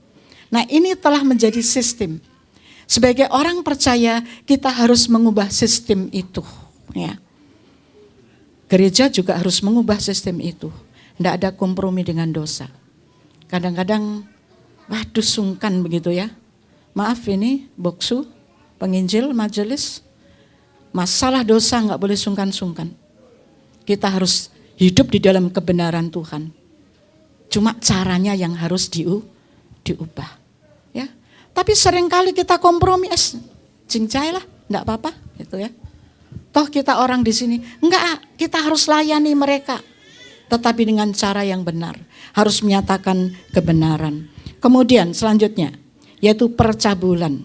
Nah, ini telah menjadi sistem. Sebagai orang percaya, kita harus mengubah sistem itu, ya. Gereja juga harus mengubah sistem itu. Tidak ada kompromi dengan dosa. Kadang-kadang, waduh, sungkan begitu ya. Maaf ini, boksu, penginjil, majelis. Masalah dosa nggak boleh sungkan-sungkan. Kita harus hidup di dalam kebenaran Tuhan. Cuma caranya yang harus diubah. Ya. Tapi seringkali kita kompromi, cincai lah, enggak apa-apa, gitu ya. Toh kita orang di sini, enggak, kita harus layani mereka. Tetapi dengan cara yang benar, harus menyatakan kebenaran. Kemudian selanjutnya, yaitu percabulan.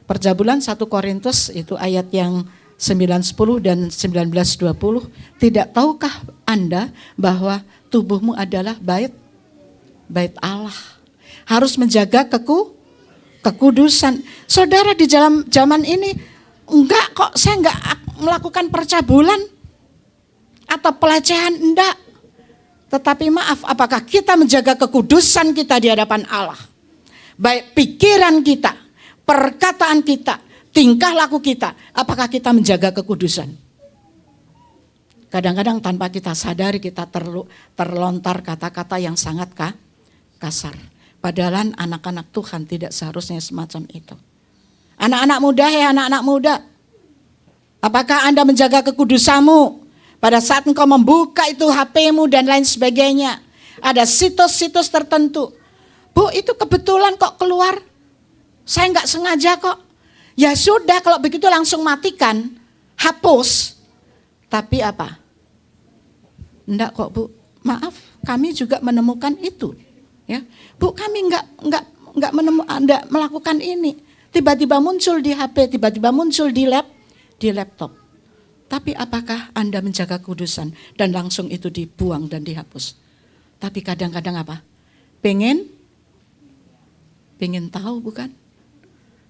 Percabulan 1 Korintus itu ayat yang 9:10 dan 19:20. Tidak tahukah Anda bahwa tubuhmu adalah bait Allah? Harus menjaga kekudusan. Saudara, di dalam zaman ini enggak kok, saya enggak melakukan percabulan atau pelecehan, enggak. Tetapi maaf, apakah kita menjaga kekudusan kita di hadapan Allah? Baik pikiran kita, perkataan kita, tingkah laku kita, apakah kita menjaga kekudusan? Kadang-kadang tanpa kita sadari kita terlontar kata-kata yang sangat kasar. Padahal anak-anak Tuhan tidak seharusnya semacam itu. Anak-anak muda, anak-anak muda, apakah Anda menjaga kekudusanmu? Pada saat engkau membuka itu HP-mu dan lain sebagainya, ada situs-situs tertentu. Bu, itu kebetulan kok keluar. Saya nggak sengaja kok. Ya sudah, kalau begitu langsung matikan, hapus. Tapi apa? Enggak kok, Bu. Maaf, kami juga menemukan itu. Ya, Bu, kami enggak melakukan ini. Tiba-tiba muncul di HP, tiba-tiba muncul di laptop. Tapi apakah Anda menjaga kudusan dan langsung itu dibuang dan dihapus? Tapi kadang-kadang apa? Pengen tahu, bukan?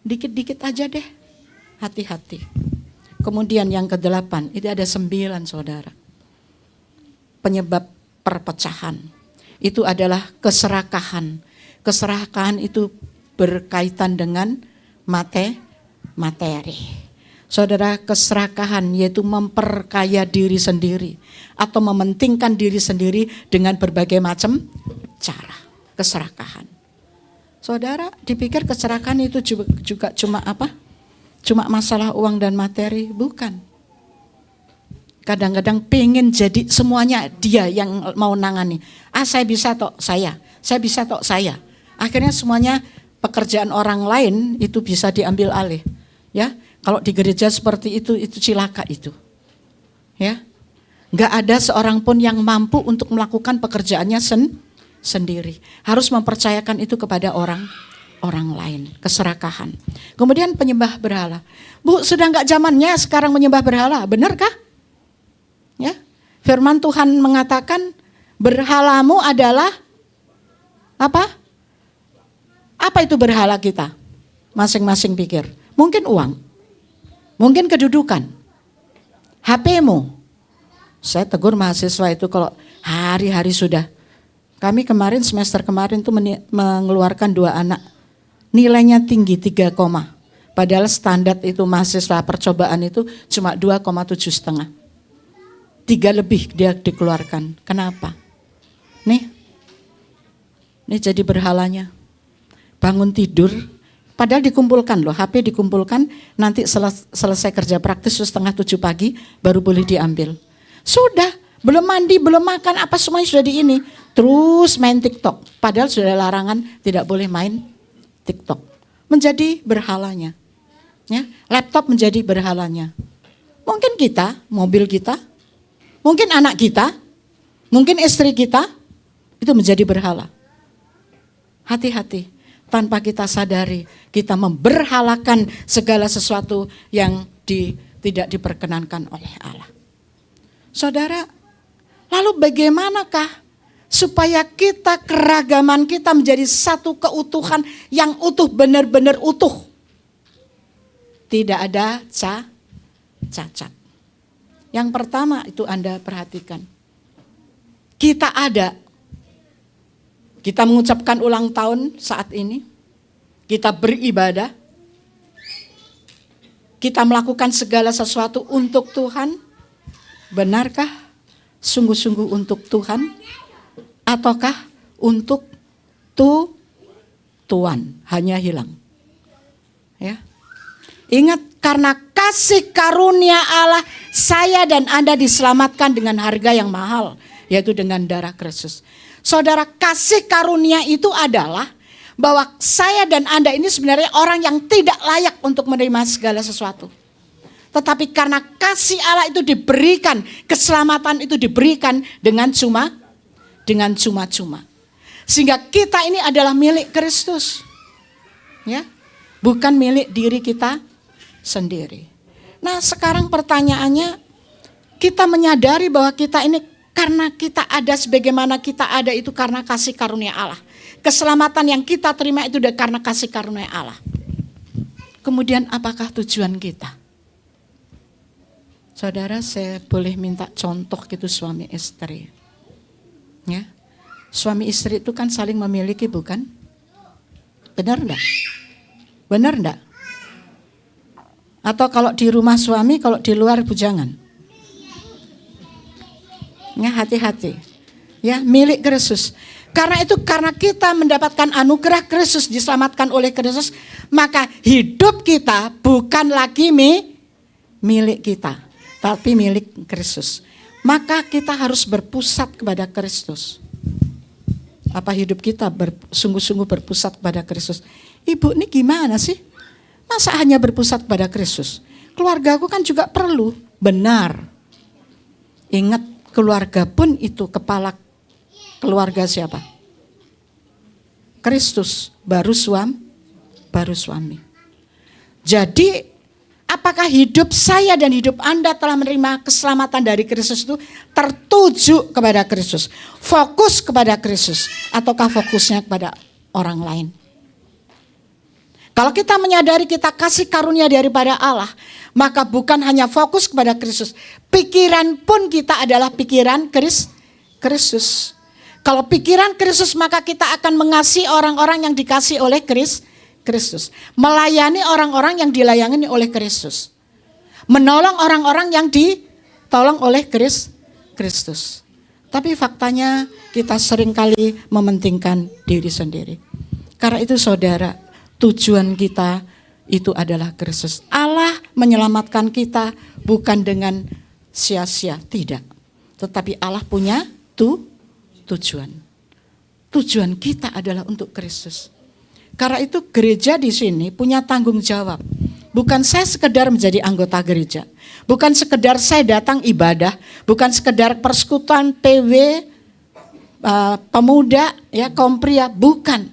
Dikit-dikit aja deh. Hati-hati. Kemudian yang ke-8, itu ada 9, saudara. Penyebab perpecahan. Itu adalah keserakahan. Keserakahan itu berkaitan dengan materi. Saudara, keserakahan yaitu memperkaya diri sendiri atau mementingkan diri sendiri dengan berbagai macam cara. Keserakahan. Saudara, dipikir keserakahan itu juga cuma apa? Cuma masalah uang dan materi? Bukan. Kadang-kadang pengen jadi semuanya dia yang mau nangani. Saya bisa tok saya bisa tok saya. Akhirnya semuanya pekerjaan orang lain itu bisa diambil alih. Ya, kalau di gereja seperti itu cilaka itu. Ya, nggak ada seorang pun yang mampu untuk melakukan pekerjaannya sendiri. Harus mempercayakan itu kepada orang lain. Keserakahan. Kemudian penyembah berhala. Bu, sudah nggak zamannya sekarang menyembah berhala, benarkah? Ya, firman Tuhan mengatakan berhalamu adalah apa? Apa itu berhala kita? Masing-masing pikir. Mungkin uang, mungkin kedudukan, HP-mu. Saya tegur mahasiswa itu kalau hari-hari sudah. Kami kemarin semester kemarin tuh mengeluarkan 2 anak. Nilainya tinggi 3, padahal standar itu mahasiswa percobaan itu cuma 2,7,5. 3 lebih dia dikeluarkan. Kenapa? Nih jadi berhalanya. Bangun tidur, Padahal dikumpulkan loh, HP dikumpulkan, nanti selesai kerja praktis 6:30 pagi baru boleh diambil. Sudah, belum mandi, belum makan, apa semuanya sudah di ini. Terus main TikTok, padahal sudah larangan tidak boleh main TikTok. Menjadi berhalanya. Ya, laptop menjadi berhalanya. Mungkin kita, mobil kita, mungkin anak kita, mungkin istri kita, itu menjadi berhala. Hati-hati, tanpa kita sadari, kita memberhalakan segala sesuatu yang tidak diperkenankan oleh Allah. Saudara, lalu bagaimanakah supaya keragaman kita menjadi satu keutuhan yang utuh, benar-benar utuh. Tidak ada cacat. Yang pertama itu Anda perhatikan. Kita ada. Kita mengucapkan ulang tahun saat ini. Kita beribadah. Kita melakukan segala sesuatu untuk Tuhan. Benarkah sungguh-sungguh untuk Tuhan? Ataukah untuk tuan hanya hilang? Ya. Ingat, karena kasih karunia Allah, saya dan Anda diselamatkan dengan harga yang mahal, yaitu dengan darah Kristus. Saudara, kasih karunia itu adalah bahwa saya dan Anda ini sebenarnya orang yang tidak layak untuk menerima segala sesuatu. Tetapi karena kasih Allah itu diberikan, keselamatan itu diberikan dengan cuma-cuma. Sehingga kita ini adalah milik Kristus. Ya. Bukan milik diri kita sendiri. Nah, sekarang pertanyaannya, kita menyadari bahwa kita ini karena kita ada sebagaimana kita ada itu karena kasih karunia Allah. Keselamatan yang kita terima itu karena kasih karunia Allah. Kemudian apakah tujuan kita? Saudara, saya boleh minta contoh gitu suami istri. Ya. Suami istri itu kan saling memiliki, bukan? Benar enggak? Benar enggak? Atau kalau di rumah suami, kalau di luar bujangan? Ya, hati-hati. Ya, milik Kristus. Karena itu, karena kita mendapatkan anugerah Kristus, diselamatkan oleh Kristus, maka hidup kita bukan lagi milik kita, tapi milik Kristus. Maka kita harus berpusat kepada Kristus. Apa hidup kita sungguh-sungguh berpusat kepada Kristus? Ibu ini gimana sih? Masa hanya berpusat kepada Kristus? Keluargaku kan juga perlu. Benar. Ingat, keluarga pun itu kepala keluarga siapa? Kristus, baru suami. Jadi, apakah hidup saya dan hidup Anda telah menerima keselamatan dari Kristus itu tertuju kepada Kristus, fokus kepada Kristus, ataukah fokusnya kepada orang lain? Kalau kita menyadari kita kasih karunia daripada Allah, maka bukan hanya fokus kepada Kristus, pikiran pun kita adalah pikiran Kristus. Kalau pikiran Kristus, maka kita akan mengasihi orang-orang yang dikasihi oleh Kristus. Melayani orang-orang yang dilayani oleh Kristus. Menolong orang-orang yang ditolong oleh Kristus. Tapi faktanya kita seringkali mementingkan diri sendiri. Karena itu saudara, tujuan kita itu adalah Kristus. Allah menyelamatkan kita bukan dengan sia-sia, tidak. Tetapi Allah punya tujuan. Tujuan kita adalah untuk Kristus. Karena itu gereja di sini punya tanggung jawab. Bukan saya sekedar menjadi anggota gereja. Bukan sekedar saya datang ibadah. Bukan sekedar persekutuan PW, pemuda, ya kompria. Bukan.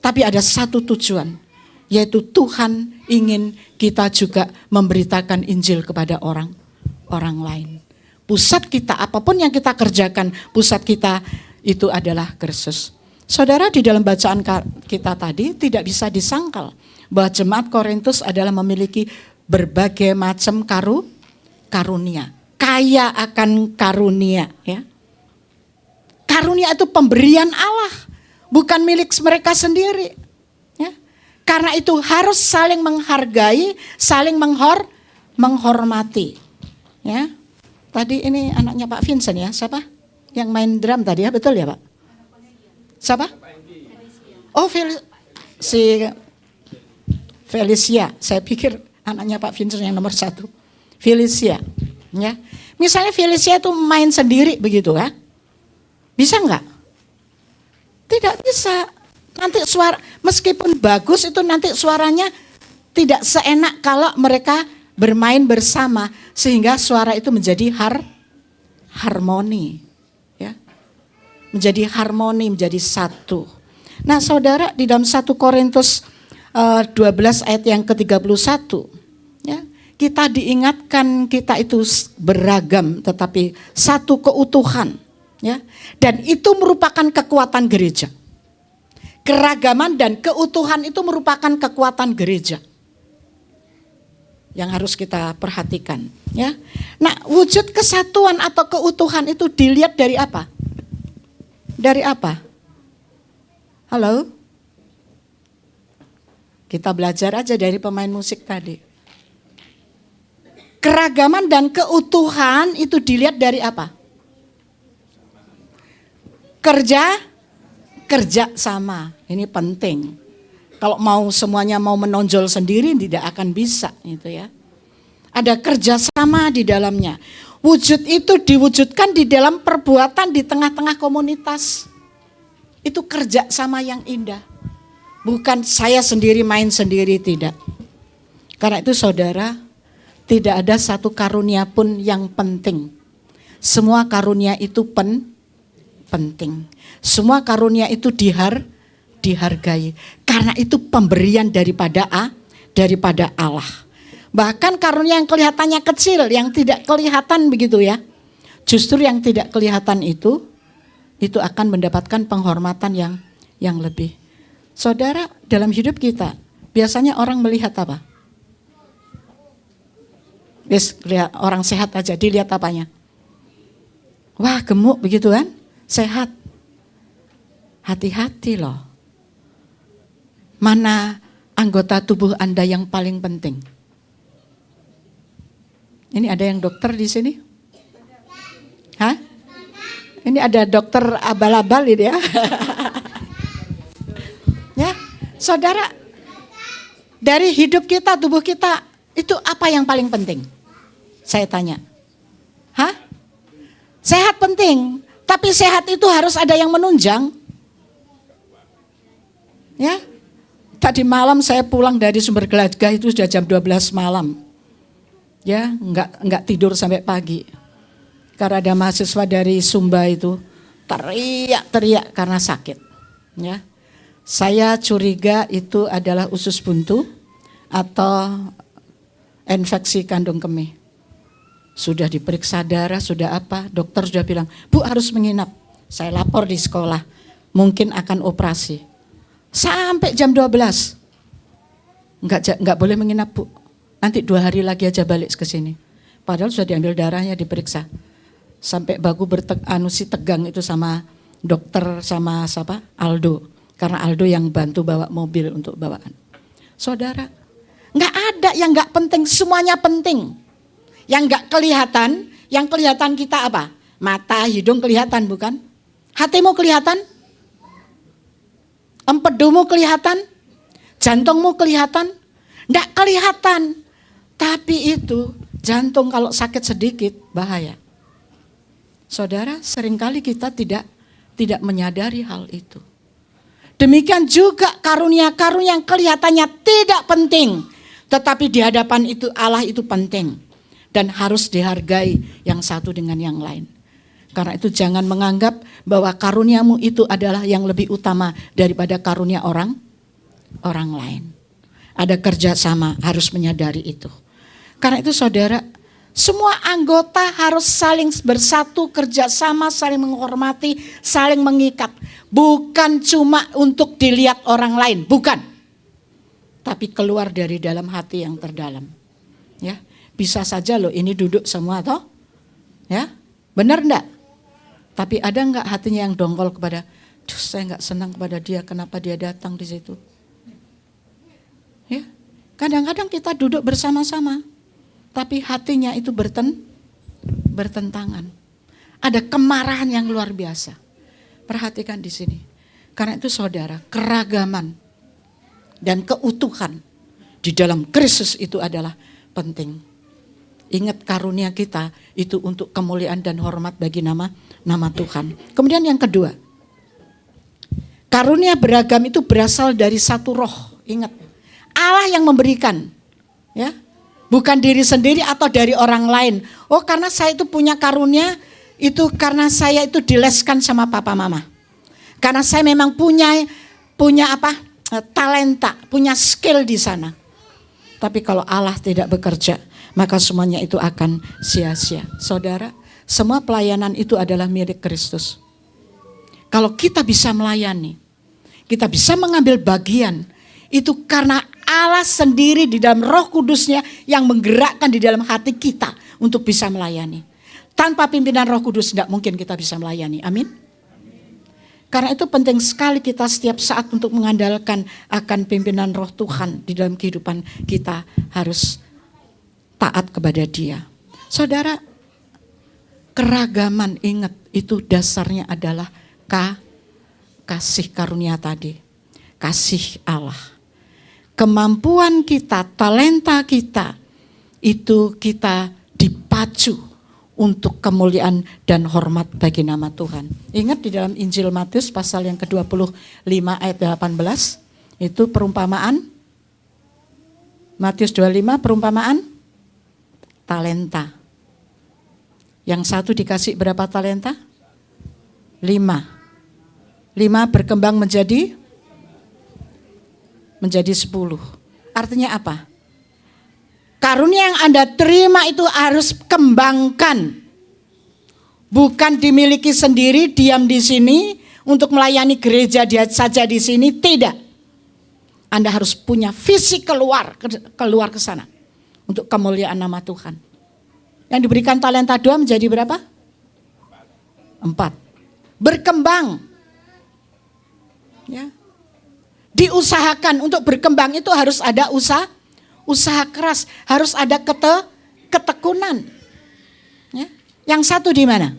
Tapi ada satu tujuan. Yaitu Tuhan ingin kita juga memberitakan Injil kepada orang lain. Pusat kita, apapun yang kita kerjakan, pusat kita itu adalah Kristus. Saudara, di dalam bacaan kita tadi tidak bisa disangkal bahwa jemaat Korintus adalah memiliki berbagai macam karunia. Kaya akan karunia. Ya. Karunia itu pemberian Allah, bukan milik mereka sendiri. Ya. Karena itu harus saling menghargai, saling menghormati. Ya. Tadi ini anaknya Pak Vincent ya, siapa? Yang main drum tadi ya, betul ya Pak? Siapa? Oh, Felicia, saya pikir anaknya Pak Vincent yang nomor 1. Felicia, ya. Misalnya Felicia itu main sendiri begitu ya, bisa nggak? Tidak bisa. Nanti suara, meskipun bagus itu nanti suaranya tidak seenak kalau mereka bermain bersama, sehingga suara itu menjadi harmoni, ya. Menjadi harmoni, menjadi satu. Nah, saudara, di dalam 1 Korintus 12 ayat yang ke-31, ya, kita diingatkan kita itu beragam tetapi satu keutuhan, ya. Dan itu merupakan kekuatan gereja. Keragaman dan keutuhan itu merupakan kekuatan gereja yang harus kita perhatikan, ya. Nah, wujud kesatuan atau keutuhan itu dilihat dari apa? Dari apa? Halo? Kita belajar aja dari pemain musik tadi. Keragaman dan keutuhan itu dilihat dari apa? Kerja sama. Ini penting. Kalau mau semuanya mau menonjol sendiri tidak akan bisa, gitu ya. Ada kerjasama di dalamnya. Wujud itu diwujudkan di dalam perbuatan di tengah-tengah komunitas. Itu kerjasama yang indah. Bukan saya sendiri main sendiri, tidak. Karena itu saudara, tidak ada satu karunia pun yang penting. Semua karunia itu penting. Semua karunia itu dihargai. Karena itu pemberian daripada Allah. Bahkan karunia yang kelihatannya kecil, yang tidak kelihatan begitu ya. Justru yang tidak kelihatan itu akan mendapatkan penghormatan yang lebih. Saudara, dalam hidup kita, biasanya orang melihat apa? Lihat orang sehat aja, dilihat apanya? Wah, gemuk begitu kan? Sehat. Hati-hati loh. Mana anggota tubuh Anda yang paling penting? Ini ada yang dokter di sini? Hah? Ini ada dokter abal-abal ini ya. Ya, saudara, dari hidup kita, tubuh kita, itu apa yang paling penting? Saya tanya. Hah? Sehat penting, tapi sehat itu harus ada yang menunjang. Ya, tadi malam saya pulang dari Sumber Gelagah itu sudah jam 12 malam. Ya, enggak tidur sampai pagi. Karena ada mahasiswa dari Sumba itu teriak-teriak karena sakit. Ya. Saya curiga itu adalah usus buntu atau infeksi kandung kemih. Sudah diperiksa darah, sudah apa, dokter sudah bilang, Bu harus menginap. Saya lapor di sekolah, mungkin akan operasi. Sampai jam 12. Enggak boleh menginap, Bu. Nanti 2 hari lagi aja balik ke sini. Padahal sudah diambil darahnya, diperiksa. Sampai bagu tegang itu sama dokter sama siapa? Aldo. Karena Aldo yang bantu bawa mobil untuk bawaan. Saudara, enggak ada yang enggak penting, semuanya penting. Yang enggak kelihatan, yang kelihatan kita apa? Mata, hidung kelihatan bukan? Hatimu kelihatan? Empedumu kelihatan? Jantungmu kelihatan? Enggak kelihatan. Tapi itu jantung kalau sakit sedikit bahaya. Saudara, seringkali kita tidak menyadari hal itu. Demikian juga karunia-karunia yang kelihatannya tidak penting, tetapi di hadapan itu Allah itu penting dan harus dihargai yang satu dengan yang lain. Karena itu jangan menganggap bahwa karuniamu itu adalah yang lebih utama daripada karunia orang lain. Ada kerjasama, harus menyadari itu. Karena itu saudara, semua anggota harus saling bersatu, kerjasama, saling menghormati, saling mengikat. Bukan cuma untuk dilihat orang lain, bukan. Tapi keluar dari dalam hati yang terdalam. Ya, bisa saja loh ini duduk semua toh. Ya, benar enggak? Tapi ada enggak hatinya yang dongkol kepada, duh saya enggak senang kepada dia, kenapa dia datang di situ? Ya, kadang-kadang kita duduk bersama-sama. Tapi hatinya itu bertentangan. Ada kemarahan yang luar biasa. Perhatikan di sini. Karena itu saudara, keragaman dan keutuhan di dalam Kristus itu adalah penting. Ingat karunia kita itu untuk kemuliaan dan hormat bagi nama Tuhan. Kemudian yang kedua, karunia beragam itu berasal dari satu roh. Ingat, Allah yang memberikan, ya, bukan diri sendiri atau dari orang lain. Oh, karena saya itu punya karunia, itu karena saya itu dileskan sama papa mama. Karena saya memang punya talenta, punya skill di sana. Tapi kalau Allah tidak bekerja, maka semuanya itu akan sia-sia. Saudara, semua pelayanan itu adalah milik Kristus. Kalau kita bisa melayani, kita bisa mengambil bagian, itu karena Allah sendiri di dalam Roh Kudusnya yang menggerakkan di dalam hati kita untuk bisa melayani. Tanpa pimpinan Roh Kudus tidak mungkin kita bisa melayani. Amin. Karena itu penting sekali kita setiap saat untuk mengandalkan akan pimpinan Roh Tuhan di dalam kehidupan kita, harus taat kepada Dia. Saudara, keragaman, ingat, itu dasarnya adalah kasih karunia tadi. Kasih Allah. Kemampuan kita, talenta kita, itu kita dipacu untuk kemuliaan dan hormat bagi nama Tuhan. Ingat di dalam Injil Matius pasal yang ke-25 ayat 18, itu perumpamaan. Matius 25 perumpamaan talenta. Yang satu dikasih berapa talenta? 5 berkembang menjadi 10. Artinya apa? Karunia yang Anda terima itu harus kembangkan. Bukan dimiliki sendiri, diam di sini untuk melayani gereja dia saja di sini, tidak. Anda harus punya visi keluar ke sana untuk kemuliaan nama Tuhan. Yang diberikan talenta 2 menjadi berapa? 4. Berkembang. Ya. Diusahakan untuk berkembang itu harus ada usaha keras, harus ada ketekunan. Ya. Yang satu di mana?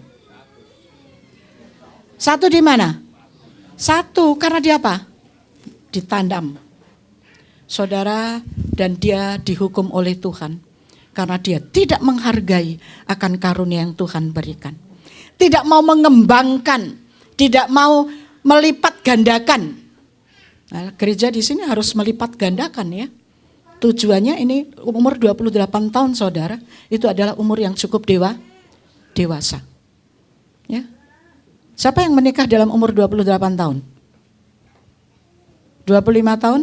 Satu di mana? Satu, karena dia apa? Ditandam. Saudara, dan dia dihukum oleh Tuhan karena dia tidak menghargai akan karunia yang Tuhan berikan. Tidak mau mengembangkan, tidak mau melipat gandakan. Nah, gereja di sini harus melipat gandakan, ya. Tujuannya ini umur 28 tahun saudara, itu adalah umur yang cukup dewasa. Ya. Siapa yang menikah dalam umur 28 tahun? 25 tahun?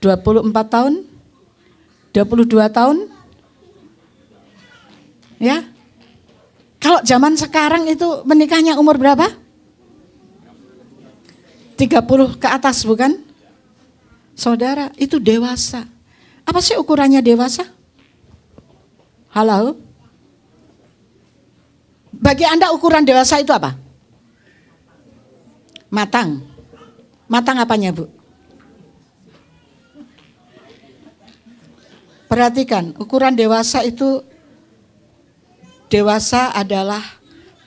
24 tahun? 22 tahun? Ya. Kalau zaman sekarang itu menikahnya umur berapa? 30 ke atas, bukan? Saudara, itu dewasa. Apa sih ukurannya dewasa? Halo? Bagi Anda ukuran dewasa itu apa? Matang. Matang apanya, Bu? Perhatikan, ukuran dewasa itu, dewasa adalah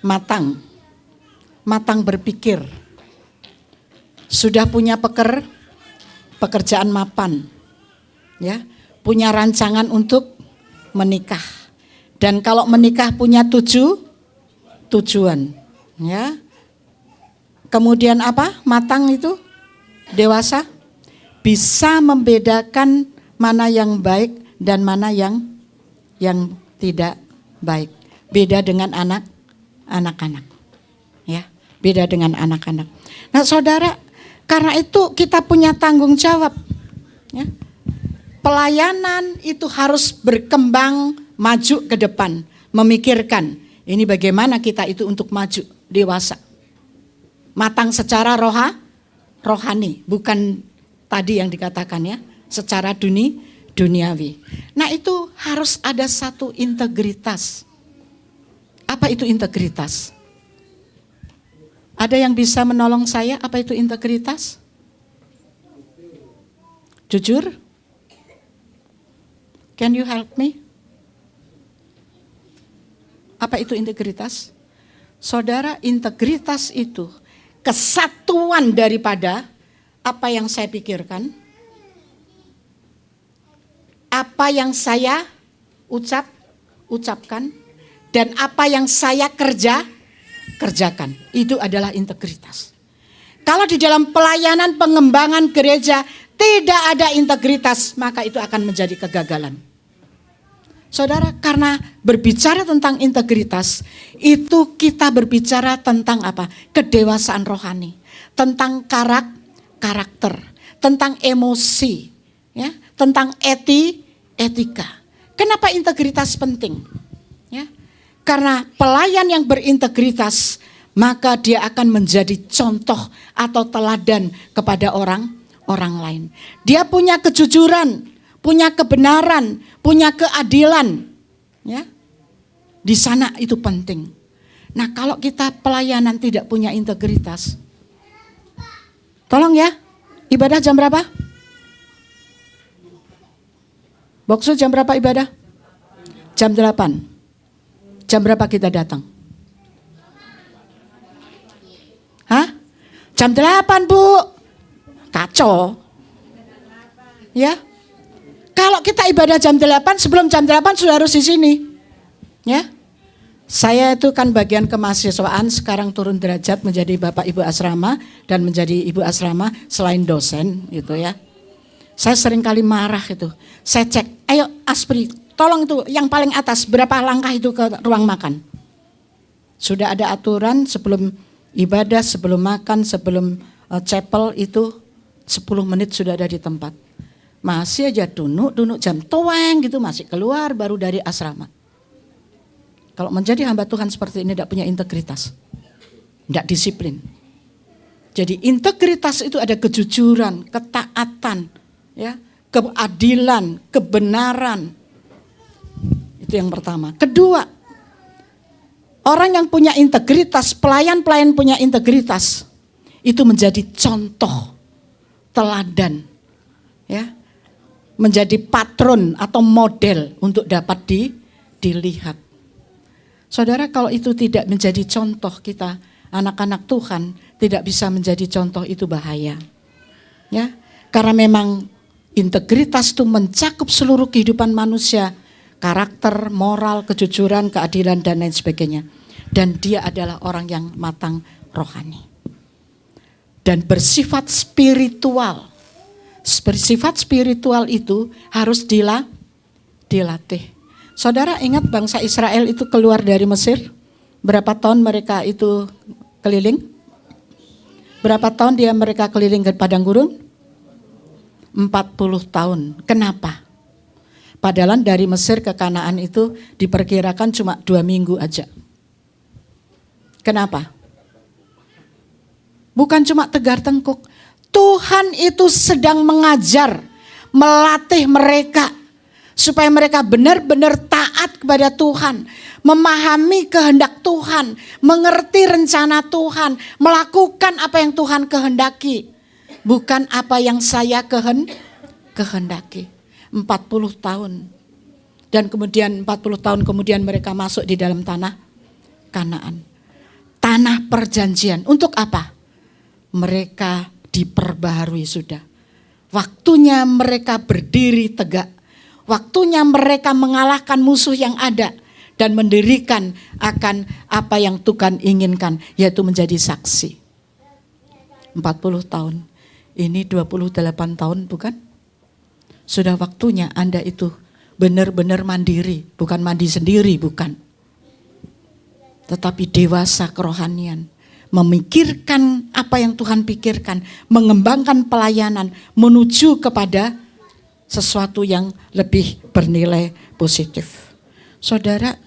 matang. Matang berpikir. Sudah punya pekerjaan mapan, ya, punya rancangan untuk menikah, dan kalau menikah punya tujuan, ya. Kemudian apa? Matang itu dewasa, bisa membedakan mana yang baik dan mana yang tidak baik. Beda dengan anak-anak, ya, beda dengan anak-anak. Nah, saudara, karena itu kita punya tanggung jawab. Ya. Pelayanan itu harus berkembang, maju ke depan, memikirkan ini bagaimana kita itu untuk maju, dewasa. Matang secara rohani, bukan tadi yang dikatakan, ya, secara duniawi. Nah, itu harus ada satu integritas. Apa itu integritas? Ada yang bisa menolong saya? Apa itu integritas? Jujur? Can you help me? Apa itu integritas? Saudara, integritas itu kesatuan daripada apa yang saya pikirkan, apa yang saya ucapkan dan apa yang saya kerjakan. Itu adalah integritas. Kalau di dalam pelayanan pengembangan gereja tidak ada integritas, maka itu akan menjadi kegagalan. Saudara, karena berbicara tentang integritas, itu kita berbicara tentang apa? Kedewasaan rohani, tentang karakter, tentang emosi, ya, tentang etika. Kenapa integritas penting? Ya, karena pelayan yang berintegritas, maka dia akan menjadi contoh atau teladan kepada orang lain. Dia punya kejujuran, punya kebenaran, punya keadilan. Ya. Di sana itu penting. Nah, kalau kita pelayanan tidak punya integritas, tolong ya, ibadah jam berapa? Boksu jam berapa ibadah? Jam 8. Jam berapa kita datang? Hah? Jam 8, Bu. Kacau. Ya. Kalau kita ibadah jam 8, sebelum jam 8 sudah harus di sini. Ya. Saya itu kan bagian kemahasiswaan, sekarang turun derajat menjadi Bapak Ibu Asrama dan menjadi Ibu Asrama selain dosen gitu ya. Saya sering kali marah itu. Saya cek, ayo Aspri, tolong itu yang paling atas berapa langkah itu ke ruang makan. Sudah ada aturan sebelum ibadah, sebelum makan, sebelum chapel itu 10 menit sudah ada di tempat. Masih aja dunuk jam toeng gitu masih keluar baru dari asrama. Kalau menjadi hamba Tuhan seperti ini tidak punya integritas, tidak disiplin. Jadi integritas itu ada kejujuran, ketaatan, ya, keadilan, kebenaran. Itu yang pertama. Kedua, orang yang punya integritas, pelayan-pelayan punya integritas, itu menjadi contoh, teladan, ya, menjadi patron atau model untuk dapat dilihat. Saudara, kalau itu tidak menjadi contoh kita, anak-anak Tuhan tidak bisa menjadi contoh, itu bahaya. Ya, karena memang integritas itu mencakup seluruh kehidupan manusia, karakter, moral, kejujuran, keadilan dan lain sebagainya. Dan dia adalah orang yang matang rohani. Dan bersifat spiritual. Bersifat spiritual itu harus dilatih. Saudara ingat bangsa Israel itu keluar dari Mesir? Berapa tahun mereka itu keliling? Berapa tahun mereka keliling ke padang gurun? 40 tahun. Kenapa? Padahal dari Mesir ke Kanaan itu diperkirakan cuma 2 minggu aja. Kenapa? Bukan cuma tegar tengkuk. Tuhan itu sedang mengajar, melatih mereka supaya mereka benar-benar taat kepada Tuhan, memahami kehendak Tuhan, mengerti rencana Tuhan, melakukan apa yang Tuhan kehendaki, bukan apa yang saya kehendaki. 40 tahun. Dan kemudian 40 tahun kemudian mereka masuk di dalam tanah Kanaan. Tanah perjanjian. Untuk apa? Mereka diperbaharui sudah. Waktunya mereka berdiri tegak. Waktunya mereka mengalahkan musuh yang ada dan mendirikan akan apa yang Tuhan inginkan, yaitu menjadi saksi. 40 tahun. Ini 28 tahun bukan? Sudah waktunya Anda itu benar-benar mandiri, bukan mandi sendiri, bukan. Tetapi dewasa kerohanian, memikirkan apa yang Tuhan pikirkan, mengembangkan pelayanan menuju kepada sesuatu yang lebih bernilai positif. Saudara,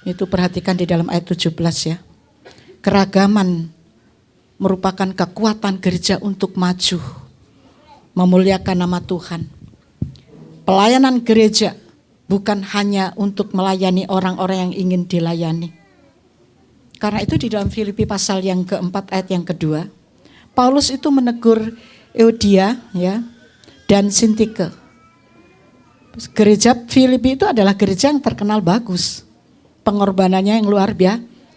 itu perhatikan di dalam ayat 17 ya. Keragaman merupakan kekuatan gereja untuk maju, memuliakan nama Tuhan. Pelayanan gereja bukan hanya untuk melayani orang-orang yang ingin dilayani. Karena itu di dalam Filipi pasal yang keempat ayat yang kedua, Paulus itu menegur Euodia ya, dan Sintike. Gereja Filipi itu adalah gereja yang terkenal bagus. Pengorbanannya yang luar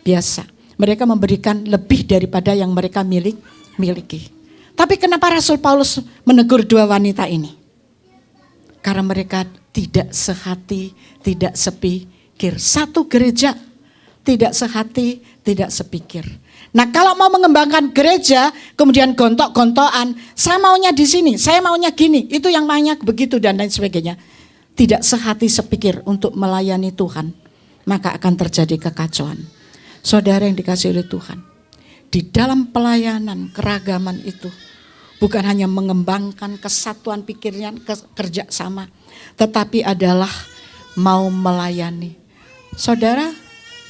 biasa. Mereka memberikan lebih daripada yang mereka miliki. Tapi kenapa Rasul Paulus menegur dua wanita ini? Karena mereka tidak sehati, tidak sepikir. Satu gereja tidak sehati, tidak sepikir. Nah, kalau mau mengembangkan gereja, kemudian gontok-gontokan, saya maunya di sini, saya maunya gini, itu yang maunya begitu dan lain sebagainya. Tidak sehati sepikir untuk melayani Tuhan, maka akan terjadi kekacauan. Saudara yang dikasihi oleh Tuhan, di dalam pelayanan keragaman itu bukan hanya mengembangkan kesatuan pikiran, kerjasama, tetapi adalah mau melayani. Saudara,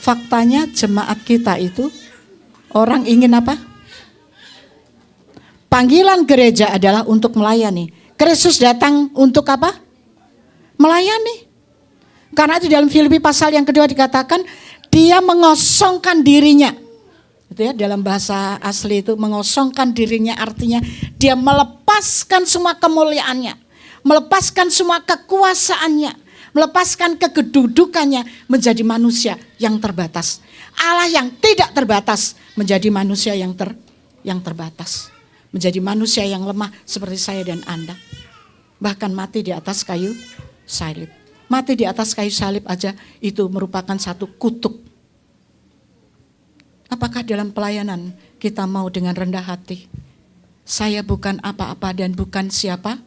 faktanya jemaat kita itu orang ingin apa? Panggilan gereja adalah untuk melayani. Kristus datang untuk apa? Melayani. Karena di dalam Filipi pasal yang kedua dikatakan dia mengosongkan dirinya. Itu ya, dalam bahasa asli itu mengosongkan dirinya, artinya dia melepaskan semua kemuliaannya, melepaskan semua kekuasaannya, melepaskan kedudukannya menjadi manusia yang terbatas. Allah yang tidak terbatas menjadi manusia yang terbatas, menjadi manusia yang lemah seperti saya dan Anda. Bahkan mati di atas kayu salib. Mati di atas kayu salib aja itu merupakan satu kutuk. Apakah dalam pelayanan kita mau dengan rendah hati? Saya bukan apa-apa dan bukan siapa.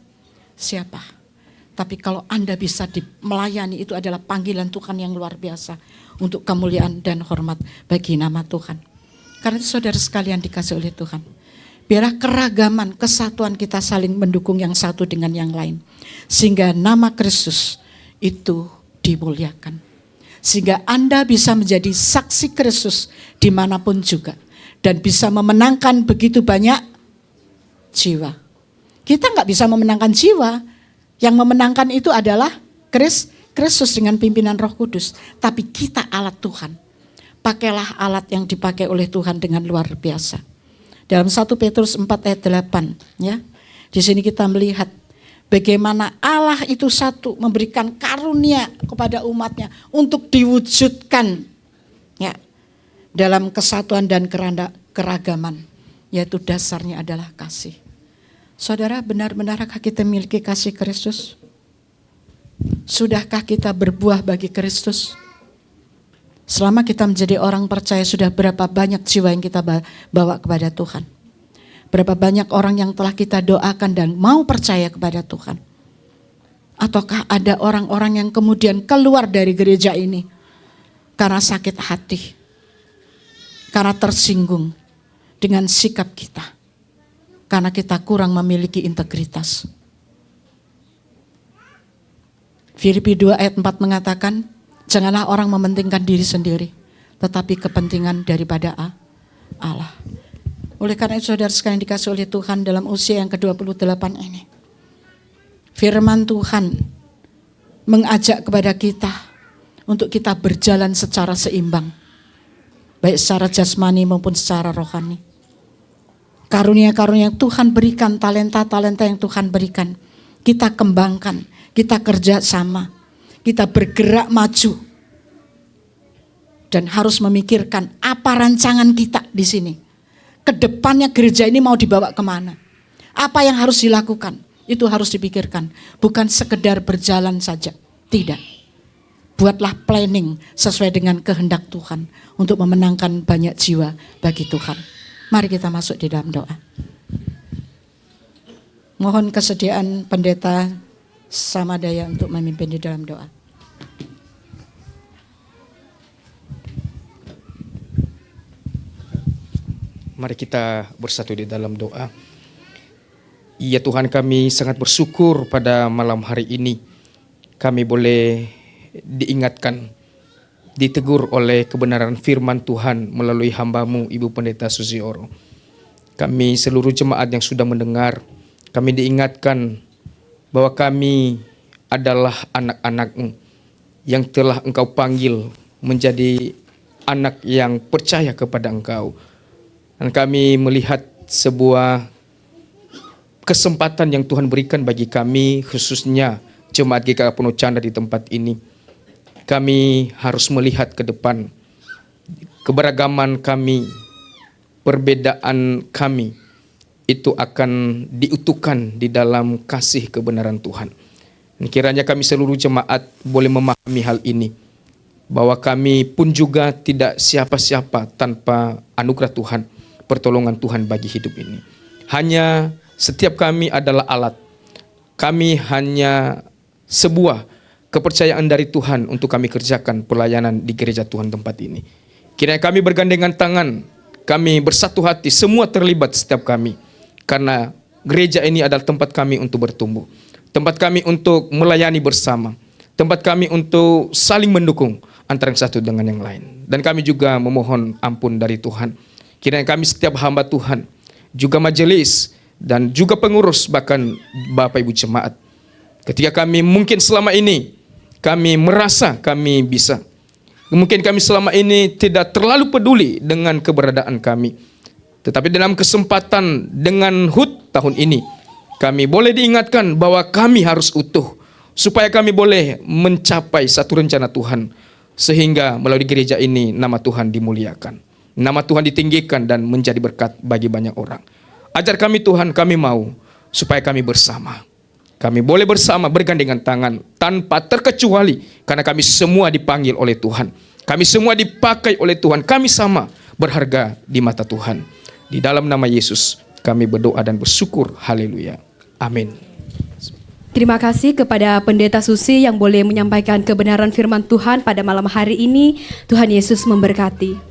Tapi kalau Anda bisa melayani, itu adalah panggilan Tuhan yang luar biasa untuk kemuliaan dan hormat bagi nama Tuhan. Karena itu saudara sekalian dikasih oleh Tuhan, biarlah keragaman, kesatuan kita saling mendukung yang satu dengan yang lain. Sehingga nama Kristus itu dimuliakan. Sehingga Anda bisa menjadi saksi Kristus dimanapun juga. Dan bisa memenangkan begitu banyak jiwa. Kita nggak bisa memenangkan jiwa. Yang memenangkan itu adalah Kristus dengan pimpinan Roh Kudus. Tapi kita alat Tuhan. Pakailah alat yang dipakai oleh Tuhan dengan luar biasa. Dalam 1 Petrus 4 ayat 8. Ya, di sini kita melihat bagaimana Allah itu satu, memberikan karunia kepada umatnya untuk diwujudkan ya, dalam kesatuan dan keragaman, yaitu dasarnya adalah kasih. Saudara, benar-benarkah kita memiliki kasih Kristus? Sudahkah kita berbuah bagi Kristus? Selama kita menjadi orang percaya, sudah berapa banyak jiwa yang kita bawa kepada Tuhan? Berapa banyak orang yang telah kita doakan dan mau percaya kepada Tuhan? Ataukah ada orang-orang yang kemudian keluar dari gereja ini karena sakit hati, karena tersinggung dengan sikap kita, karena kita kurang memiliki integritas? Filipi 2 ayat 4 mengatakan, janganlah orang mementingkan diri sendiri, tetapi kepentingan daripada Allah. Oleh karena itu saudara sekalian dikasih oleh Tuhan, dalam usia yang ke-28 ini, firman Tuhan mengajak kepada kita untuk kita berjalan secara seimbang, baik secara jasmani maupun secara rohani. Karunia-karunia yang Tuhan berikan, talenta-talenta yang Tuhan berikan, kita kembangkan, kita kerja sama, kita bergerak maju, dan harus memikirkan apa rancangan kita di sini. Kedepannya gereja ini mau dibawa kemana? Apa yang harus dilakukan? Itu harus dipikirkan. Bukan sekedar berjalan saja. Tidak. Buatlah planning sesuai dengan kehendak Tuhan untuk memenangkan banyak jiwa bagi Tuhan. Mari kita masuk di dalam doa. Mohon kesediaan pendeta Samadaya untuk memimpin di dalam doa. Mari kita bersatu di dalam doa. Ya Tuhan, kami sangat bersyukur pada malam hari ini kami boleh diingatkan, ditegur oleh kebenaran firman Tuhan melalui hamba-Mu Ibu Pendeta Suzy Oro. Kami seluruh jemaat yang sudah mendengar, kami diingatkan bahwa kami adalah anak-anak-Mu yang telah Engkau panggil menjadi anak yang percaya kepada Engkau. Dan kami melihat sebuah kesempatan yang Tuhan berikan bagi kami, khususnya Jemaat GKK Pondok Chandra di tempat ini. Kami harus melihat ke depan. Keberagaman kami, perbedaan kami, itu akan diutuhkan di dalam kasih kebenaran Tuhan. Kiranya kami seluruh jemaat boleh memahami hal ini, bahwa kami pun juga tidak siapa-siapa tanpa anugerah Tuhan, pertolongan Tuhan bagi hidup ini. Hanya setiap kami adalah alat. Kami hanya sebuah kepercayaan dari Tuhan untuk kami kerjakan pelayanan di gereja Tuhan tempat ini. Kiranya kami bergandengan tangan, kami bersatu hati, semua terlibat setiap kami. Karena gereja ini adalah tempat kami untuk bertumbuh. Tempat kami untuk melayani bersama. Tempat kami untuk saling mendukung antara yang satu dengan yang lain. Dan kami juga memohon ampun dari Tuhan. Kiranya kami setiap hamba Tuhan, juga majelis, dan juga pengurus, bahkan Bapak Ibu jemaat, ketika kami mungkin selama ini kami merasa kami bisa, mungkin kami selama ini tidak terlalu peduli dengan keberadaan kami, tetapi dalam kesempatan dengan HUT tahun ini, kami boleh diingatkan bahwa kami harus utuh, supaya kami boleh mencapai satu rencana Tuhan, sehingga melalui gereja ini nama Tuhan dimuliakan, nama Tuhan ditinggikan dan menjadi berkat bagi banyak orang. Ajar kami Tuhan, kami mau supaya kami bersama. Kami boleh bersama bergandengan tangan tanpa terkecuali, karena kami semua dipanggil oleh Tuhan. Kami semua dipakai oleh Tuhan. Kami sama berharga di mata Tuhan. Di dalam nama Yesus kami berdoa dan bersyukur. Haleluya. Amin. Terima kasih kepada Pendeta Susi yang boleh menyampaikan kebenaran firman Tuhan pada malam hari ini. Tuhan Yesus memberkati.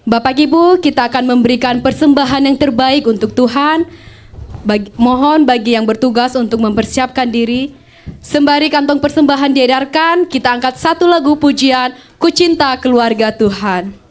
Bapak Ibu, kita akan memberikan persembahan yang terbaik untuk Tuhan. Mohon bagi yang bertugas untuk mempersiapkan diri. Sembari kantong persembahan diedarkan, kita angkat satu lagu pujian, Ku Cinta Keluarga Tuhan.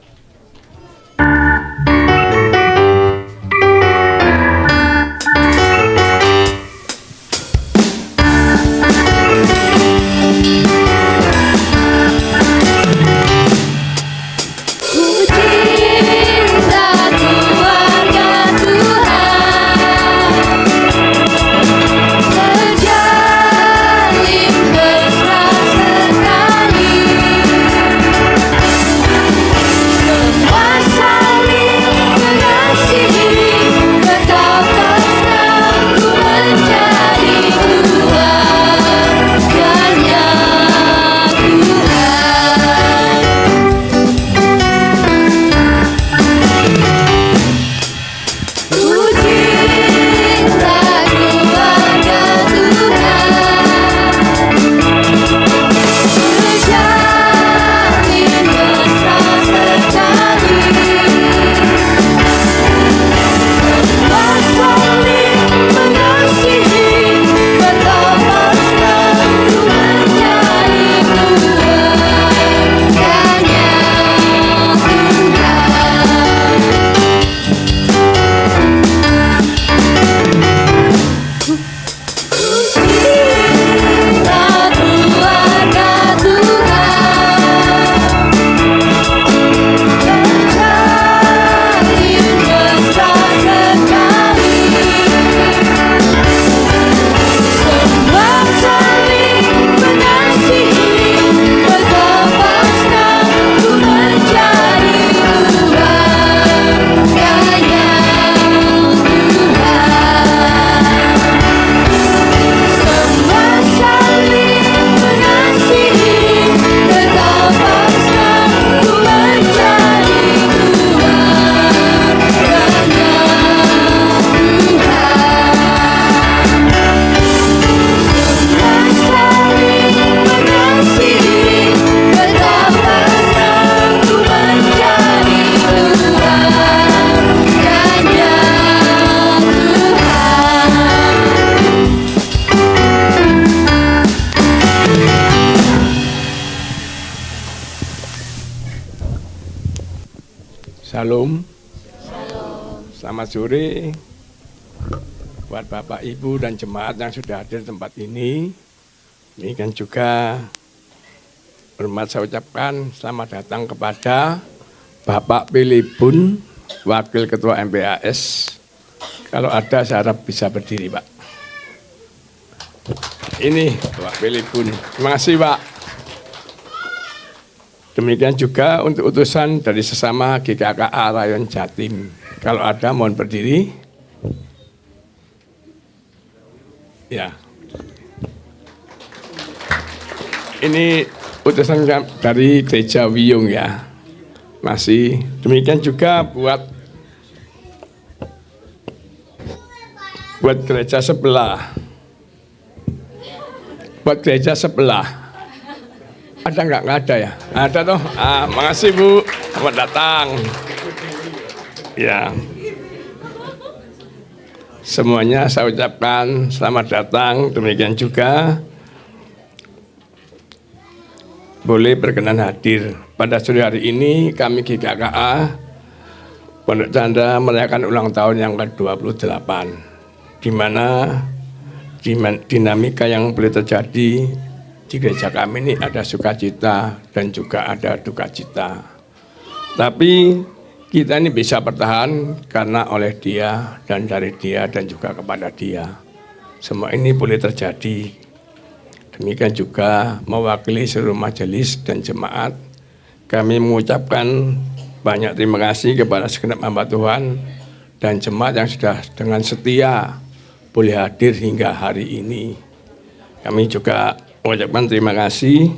Shalom. Selamat sore buat Bapak, Ibu, dan jemaat yang sudah hadir di tempat ini. Ini kan juga hormat saya ucapkan selamat datang kepada Bapak Pilipun, Wakil Ketua MPAS. Kalau ada saya harap bisa berdiri, Pak. Ini Bapak Pilipun. Terima kasih, Pak. Demikian juga untuk utusan dari sesama GKKA Rayon Jatim. Kalau ada mohon berdiri. Ya. ini utusan dari Gereja Wiyung ya. Masih demikian juga buat gereja sebelah. Buat gereja sebelah. Ada nggak? Nggak ada ya? Ada toh. Makasih Bu, selamat datang. Ya. Semuanya saya ucapkan selamat datang. Demikian juga boleh berkenan hadir. Pada sore hari ini kami GKKA Pondok Chandra merayakan ulang tahun yang ke-28, di mana dinamika yang boleh terjadi di gereja kami ini ada sukacita dan juga ada duka cita. Tapi kita ini bisa bertahan karena oleh Dia dan dari Dia dan juga kepada Dia. Semua ini boleh terjadi. Demikian juga mewakili seluruh majelis dan jemaat, kami mengucapkan banyak terima kasih kepada segenap hamba Tuhan dan jemaat yang sudah dengan setia boleh hadir hingga hari ini. Kami juga mengucapkan terima kasih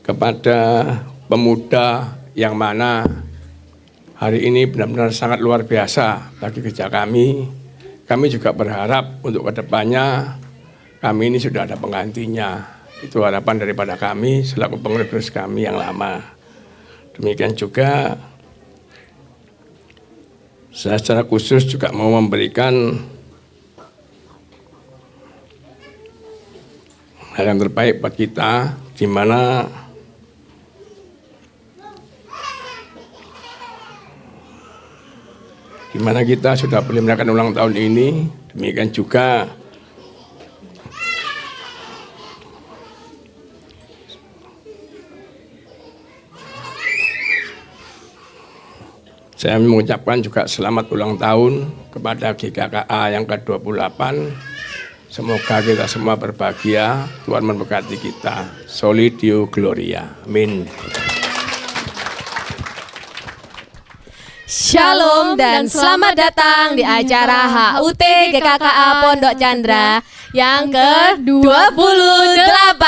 kepada pemuda yang mana hari ini benar-benar sangat luar biasa bagi gereja kami. Kami juga berharap untuk kedepannya kami ini sudah ada penggantinya. Itu harapan daripada kami selaku pengurus kami yang lama. Demikian juga saya secara khusus juga mau memberikan hal yang terbaik buat kita, di mana kita sudah boleh merayakan ulang tahun ini. Demikian juga saya mengucapkan juga selamat ulang tahun kepada GKKA yang ke-28. Semoga kita semua berbahagia, Tuhan memberkati kita. Soli Deo Gloria. Amin. Shalom dan selamat datang di acara HUT GKKA Pondok Chandra yang ke-28.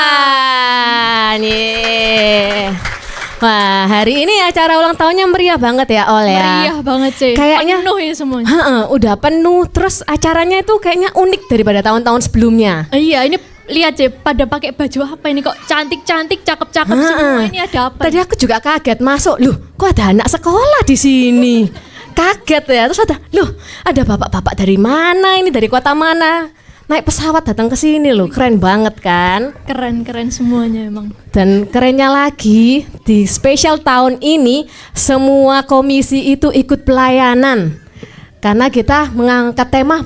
Wah, hari ini acara ulang tahunnya meriah banget ya, Ol ya. Meriah banget sih. Kayaknya penuh ini semuanya. Udah penuh, terus acaranya itu kayaknya unik daripada tahun-tahun sebelumnya. Iya, ini lihat sih pada pakai baju apa ini kok cantik-cantik, cakep-cakep semua. Ini ada apa? Tadi aku juga kaget masuk, loh, kok ada anak sekolah di sini? Kaget ya, terus ada bapak-bapak dari mana ini, dari kota mana? Naik pesawat datang ke sini loh, keren banget kan? Keren semuanya emang. Dan kerennya lagi, di spesial tahun ini semua komisi itu ikut pelayanan. Karena kita mengangkat tema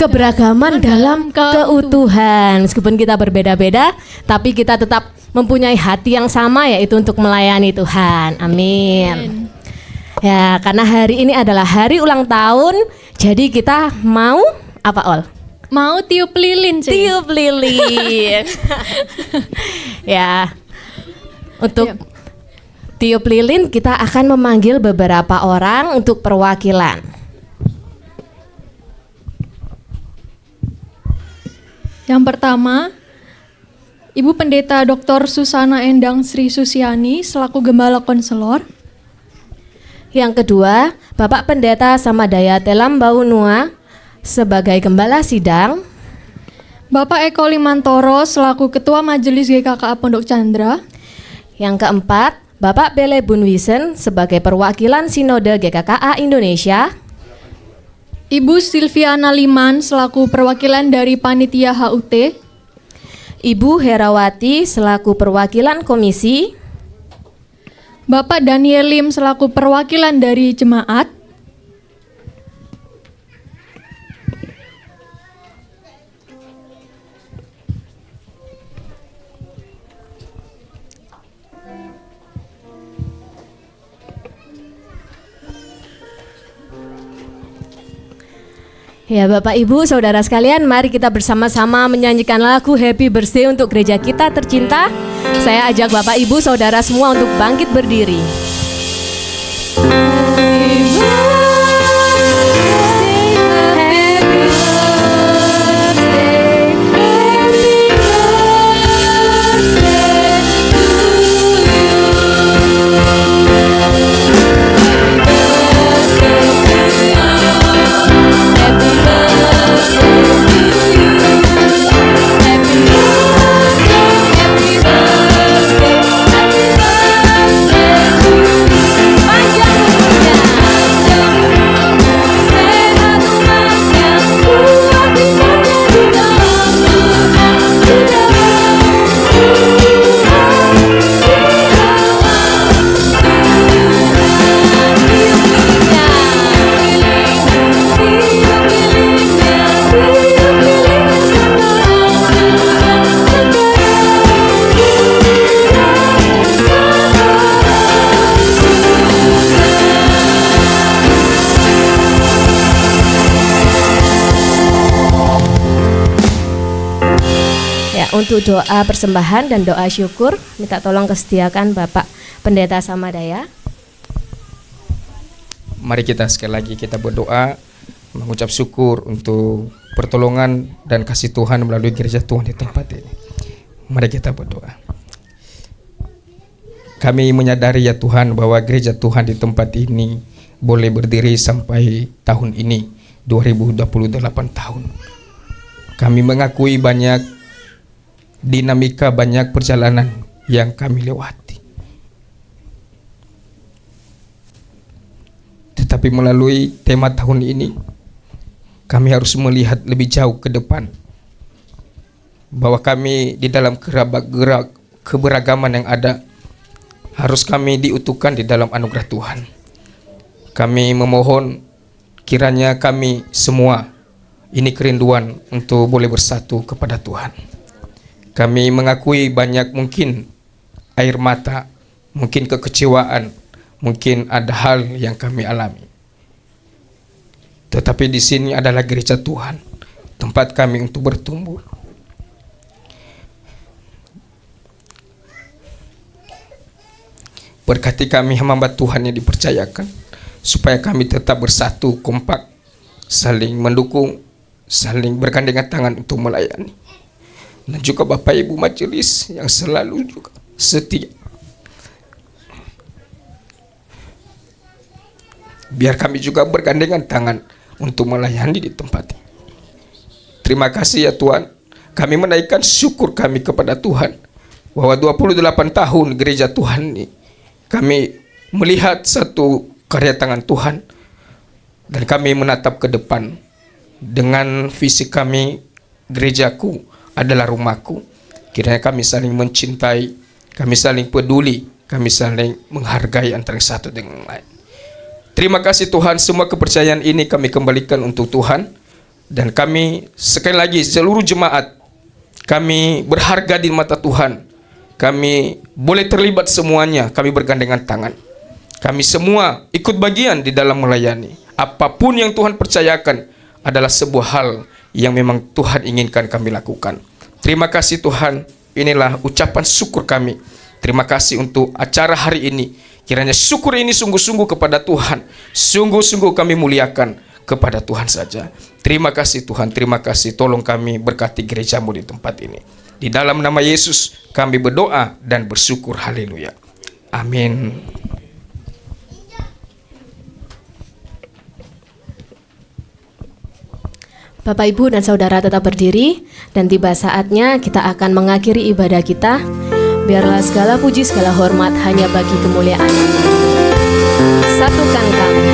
keberagaman dalam keutuhan. Meskipun kita berbeda-beda, tapi kita tetap mempunyai hati yang sama, yaitu untuk melayani Tuhan. Amin. Ya, karena hari ini adalah hari ulang tahun, jadi kita mau apa, Ol? Mau tiup lilin sih. Tiup lilin. Ya. Untuk tiup lilin kita akan memanggil beberapa orang untuk perwakilan. Yang pertama, Ibu Pendeta Dr. Susana Endang Sri Susiani selaku Gembala Konselor. Yang kedua, Bapak Pendeta Samadaya Telam Baunua sebagai Gembala Sidang. Bapak Eko Limantoro selaku Ketua Majelis GKKA Pondok Chandra. Yang keempat, Bapak Bele Bunwisen sebagai perwakilan Sinode GKKA Indonesia. Ibu Silviana Liman selaku perwakilan dari Panitia HUT. Ibu Herawati selaku perwakilan komisi. Bapak Daniel Lim selaku perwakilan dari jemaat. Ya Bapak Ibu Saudara sekalian, mari kita bersama-sama menyanyikan lagu Happy Birthday untuk gereja kita tercinta. Saya ajak Bapak Ibu Saudara semua untuk bangkit berdiri. untuk doa persembahan dan doa syukur, minta tolong kesediakan Bapak Pendeta Samadaya. Mari kita sekali lagi kita berdoa, mengucap syukur untuk pertolongan dan kasih Tuhan melalui gereja Tuhan di tempat ini. Mari kita berdoa. Kami menyadari ya Tuhan bahwa gereja Tuhan di tempat ini boleh berdiri sampai tahun ini, 2028 tahun. Kami mengakui banyak dinamika, banyak perjalanan yang kami lewati. Tetapi melalui tema tahun ini, kami harus melihat lebih jauh ke depan. Bahwa kami di dalam keberagaman yang ada, harus kami diutuhkan di dalam anugerah Tuhan. Kami memohon kiranya kami semua ini kerinduan untuk boleh bersatu kepada Tuhan. Kami mengakui banyak mungkin air mata, mungkin kekecewaan, mungkin ada hal yang kami alami. Tetapi di sini adalah gereja Tuhan, tempat kami untuk bertumbuh. Berkati kami hamba Tuhan yang dipercayakan, supaya kami tetap bersatu, kompak, saling mendukung, saling bergandengan tangan untuk melayani. Dan juga Bapak Ibu majelis yang selalu juga setia. Biar kami juga bergandengan tangan untuk melayani di tempat ini. Terima kasih ya Tuhan. Kami menaikkan syukur kami kepada Tuhan bahwa 28 tahun gereja Tuhan ini kami melihat satu karya tangan Tuhan, dan kami menatap ke depan dengan visi kami, gerejaku adalah rumahku. Kiranya kami saling mencintai, kami saling peduli, kami saling menghargai antara satu dengan lain. Terima kasih Tuhan, semua kepercayaan ini kami kembalikan untuk Tuhan, dan kami sekali lagi seluruh jemaat kami berharga di mata Tuhan. Kami boleh terlibat semuanya, kami bergandengan tangan. Kami semua ikut bagian di dalam melayani. Apapun yang Tuhan percayakan adalah sebuah hal yang memang Tuhan inginkan kami lakukan. Terima kasih Tuhan, inilah ucapan syukur kami. Terima kasih untuk acara hari ini. Kiranya syukur ini sungguh-sungguh kepada Tuhan. Sungguh-sungguh kami muliakan kepada Tuhan saja. Terima kasih Tuhan, terima kasih. Tolong kami berkati gerejamu di tempat ini. Di dalam nama Yesus kami berdoa dan bersyukur. Haleluya. Amin. Bapak, Ibu, dan Saudara tetap berdiri, dan tiba saatnya kita akan mengakhiri ibadah kita. Biarlah segala puji, segala hormat hanya bagi kemuliaan-Nya. Satukan kami.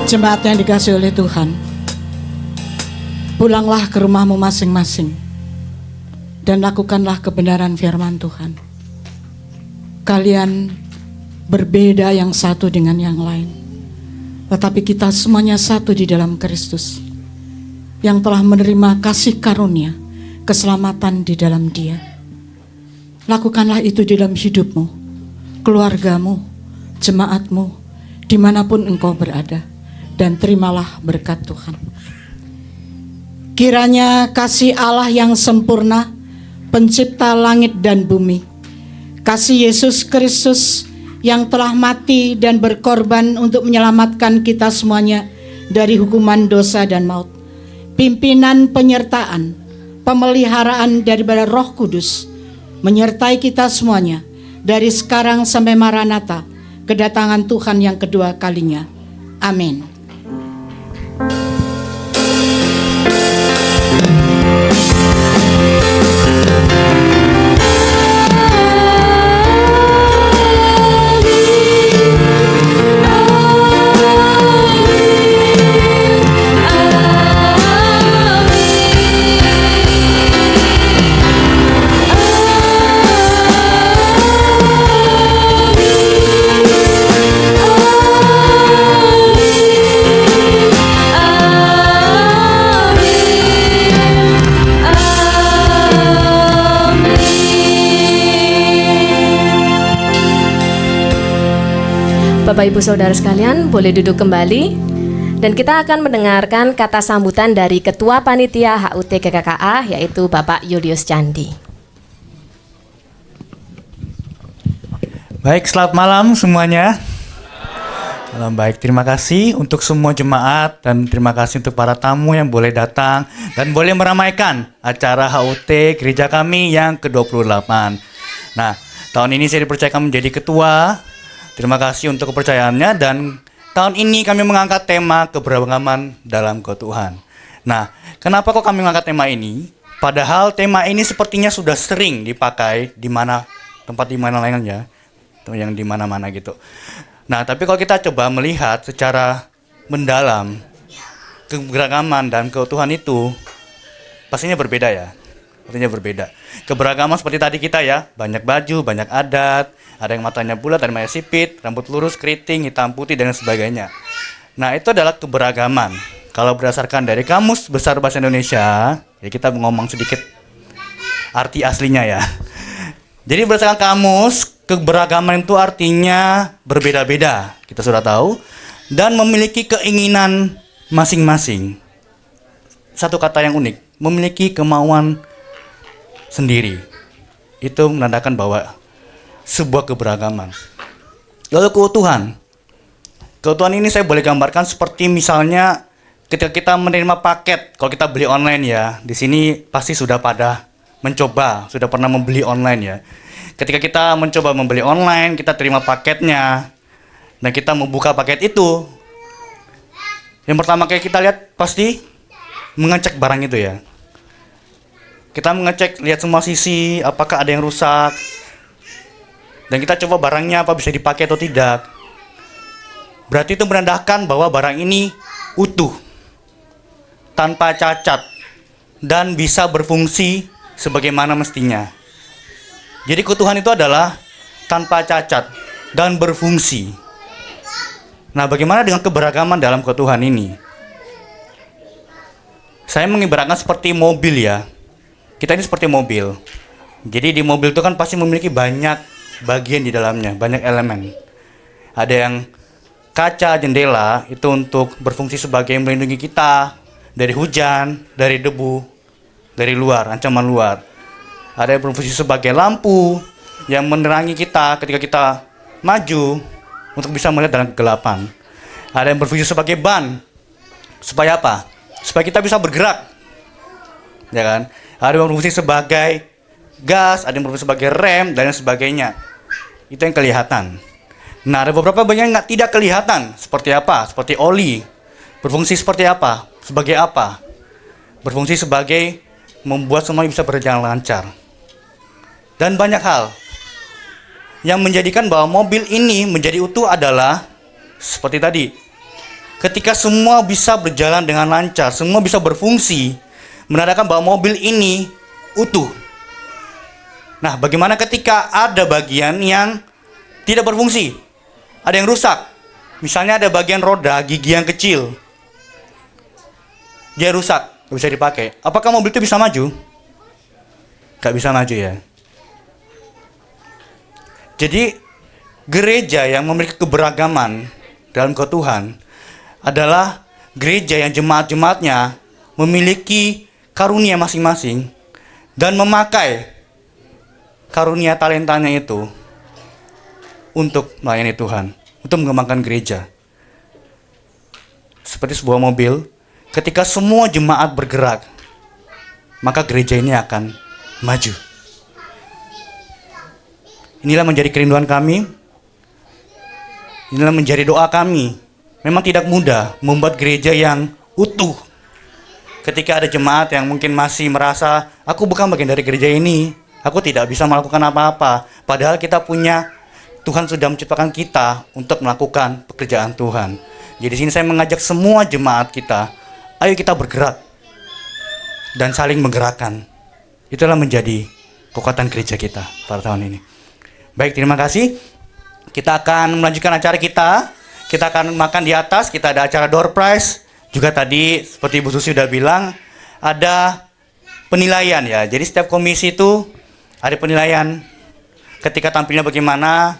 Jemaat yang dikasihi oleh Tuhan, pulanglah ke rumahmu masing-masing dan lakukanlah kebenaran firman Tuhan. Kalian berbeda yang satu dengan yang lain, tetapi kita semuanya satu di dalam Kristus yang telah menerima kasih karunia, keselamatan di dalam Dia. Lakukanlah itu di dalam hidupmu, keluargamu, jemaatmu, dimanapun engkau berada. Dan terimalah berkat Tuhan. Kiranya kasih Allah yang sempurna, pencipta langit dan bumi, kasih Yesus Kristus yang telah mati dan berkorban untuk menyelamatkan kita semuanya dari hukuman dosa dan maut. Pimpinan penyertaan, pemeliharaan daripada Roh Kudus menyertai kita semuanya dari sekarang sampai Maranatha, kedatangan Tuhan yang kedua kalinya. Amin. Bapak Ibu Saudara sekalian, boleh duduk kembali. Dan kita akan mendengarkan kata sambutan dari Ketua Panitia HUT GKKA, yaitu Bapak Julius Candi. Baik, selamat malam semuanya. Salam baik, terima kasih untuk semua jemaat dan terima kasih untuk para tamu yang boleh datang dan boleh meramaikan acara HUT gereja kami yang ke-28. Nah, tahun ini saya dipercayakan menjadi ketua. Terima kasih untuk kepercayaannya dan tahun ini kami mengangkat tema keberagaman dalam keutuhan. Nah, kenapa kok kami mengangkat tema ini? Padahal tema ini sepertinya sudah sering dipakai di mana tempat di mana lainnya, yang di mana-mana gitu. Nah, tapi kalau kita coba melihat secara mendalam, keberagaman dan keutuhan itu pastinya berbeda ya. Pastinya berbeda. Keberagaman seperti tadi kita ya, banyak baju, banyak adat, ada yang matanya bulat, ada yang matanya sipit, rambut lurus, keriting, hitam putih, dan sebagainya. Nah, itu adalah keberagaman. Kalau berdasarkan dari Kamus Besar Bahasa Indonesia, ya kita ngomong sedikit arti aslinya ya. Jadi berdasarkan kamus, keberagaman itu artinya berbeda-beda, kita sudah tahu, dan memiliki keinginan masing-masing. Satu kata yang unik, memiliki kemauan sendiri. Itu menandakan bahwa sebuah keberagaman. Lalu keutuhan. Keutuhan ini saya boleh gambarkan seperti misalnya ketika kita menerima paket, kalau kita beli online ya, di sini pasti sudah pada mencoba, sudah pernah membeli online ya. Ketika kita mencoba membeli online, kita terima paketnya, dan kita membuka paket itu, yang pertama kayak kita lihat pasti mengecek barang itu ya. Kita mengecek, lihat semua sisi, apakah ada yang rusak, dan kita coba barangnya apa bisa dipakai atau tidak. Berarti itu menandakan bahwa barang ini utuh, tanpa cacat, dan bisa berfungsi sebagaimana mestinya. Jadi keutuhan itu adalah tanpa cacat dan berfungsi. Nah, bagaimana dengan keberagaman dalam keutuhan ini? Saya mengibaratkan seperti mobil ya. Kita ini seperti mobil. Jadi di mobil itu kan pasti memiliki banyak bagian di dalamnya, banyak elemen. Ada yang kaca, jendela, itu untuk berfungsi sebagai melindungi kita dari hujan, dari debu, dari luar, ancaman luar. Ada yang berfungsi sebagai lampu yang menerangi kita ketika kita maju untuk bisa melihat dalam kegelapan. Ada yang berfungsi sebagai ban. Supaya apa? Supaya kita bisa bergerak. Ya kan? Ada yang berfungsi sebagai gas, ada yang berfungsi sebagai rem, dan sebagainya. Itu yang kelihatan. Nah, ada beberapa bagian yang tidak kelihatan. Seperti apa? Seperti oli. Berfungsi seperti apa? Sebagai apa? Berfungsi sebagai membuat semuanya bisa berjalan lancar. Dan banyak hal. Yang menjadikan bahwa mobil ini menjadi utuh adalah seperti tadi. Ketika semua bisa berjalan dengan lancar, semua bisa berfungsi, menandakan bahwa mobil ini utuh. Nah, bagaimana ketika ada bagian yang tidak berfungsi? Ada yang rusak. Misalnya ada bagian roda, gigi yang kecil. Dia rusak, nggak bisa dipakai. Apakah mobil itu bisa maju? Nggak bisa maju ya. Jadi, gereja yang memiliki keberagaman dalam keutuhan adalah gereja yang jemaat-jemaatnya memiliki karunia masing-masing dan memakai karunia talentanya itu untuk melayani Tuhan, untuk mengembangkan gereja. Seperti sebuah mobil, ketika semua jemaat bergerak, maka gereja ini akan maju. Inilah menjadi kerinduan kami, inilah menjadi doa kami. Memang tidak mudah membuat gereja yang utuh. Ketika ada jemaat yang mungkin masih merasa, aku bukan bagian dari gereja ini, aku tidak bisa melakukan apa-apa. Padahal kita punya, Tuhan sudah menciptakan kita untuk melakukan pekerjaan Tuhan. Jadi di sini saya mengajak semua jemaat kita, ayo kita bergerak dan saling menggerakkan. Itulah menjadi kekuatan gereja kita pada tahun ini. Baik, terima kasih. Kita akan melanjutkan acara kita. Kita akan makan di atas, kita ada acara door prize. Juga tadi seperti Bu Susi sudah bilang, ada penilaian ya. Jadi setiap komisi itu ada penilaian. Ketika tampilnya bagaimana,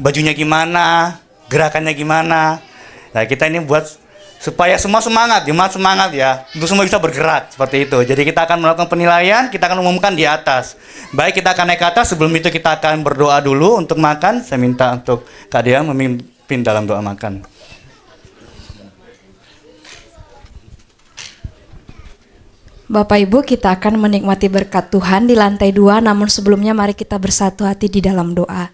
bajunya gimana, gerakannya gimana. Nah, kita ini buat supaya semua semangat, jemaat semangat ya. Untuk semua bisa bergerak seperti itu. Jadi kita akan melakukan penilaian, kita akan umumkan di atas. Baik, kita akan naik ke atas. Sebelum itu kita akan berdoa dulu untuk makan. Saya minta untuk Kak Dea memimpin dalam doa makan. Bapak Ibu, kita akan menikmati berkat Tuhan di lantai 2, namun sebelumnya mari kita bersatu hati di dalam doa.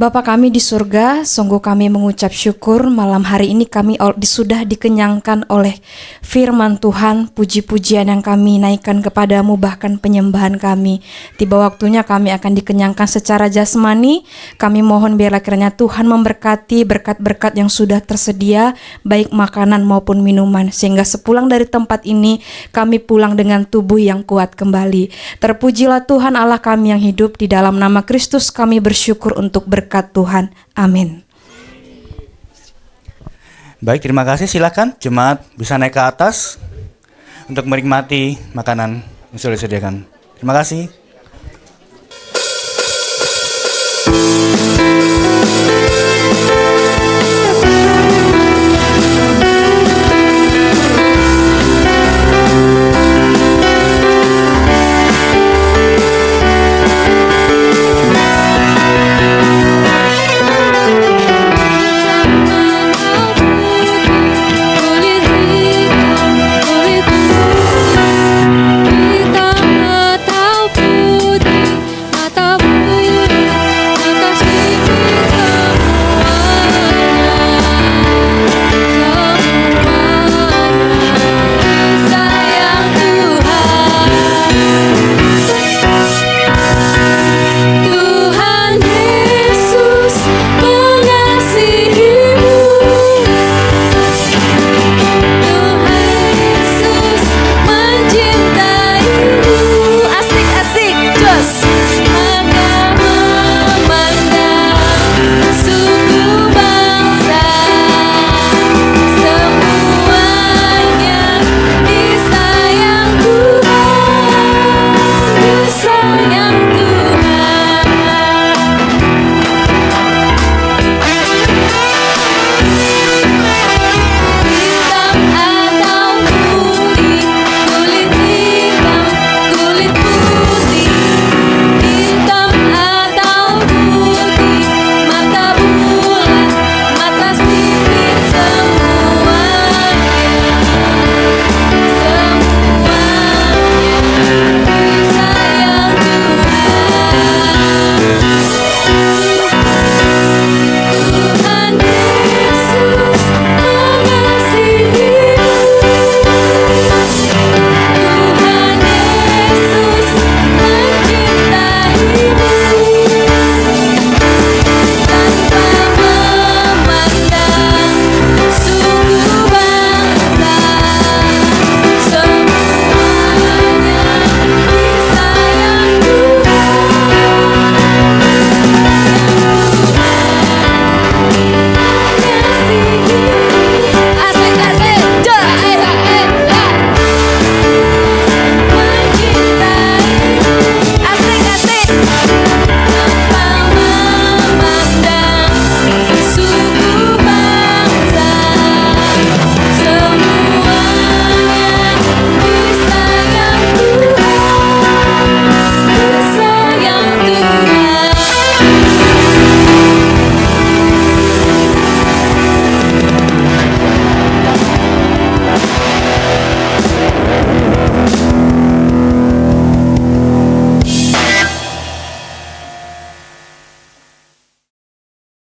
Bapa kami di surga, sungguh kami mengucap syukur malam hari ini kami sudah dikenyangkan oleh firman Tuhan, puji-pujian yang kami naikkan kepadamu, bahkan penyembahan kami. Tiba waktunya kami akan dikenyangkan secara jasmani. Kami mohon biarlah kiranya Tuhan memberkati berkat-berkat yang sudah tersedia, baik makanan maupun minuman, sehingga sepulang dari tempat ini kami pulang dengan tubuh yang kuat kembali. Terpujilah Tuhan Allah kami yang hidup, di dalam nama Kristus kami bersyukur untuk berkat Tuhan. Amin. Baik, terima kasih. Silakan jemaat bisa naik ke atas untuk menikmati makanan yang sudah disediakan. Terima kasih.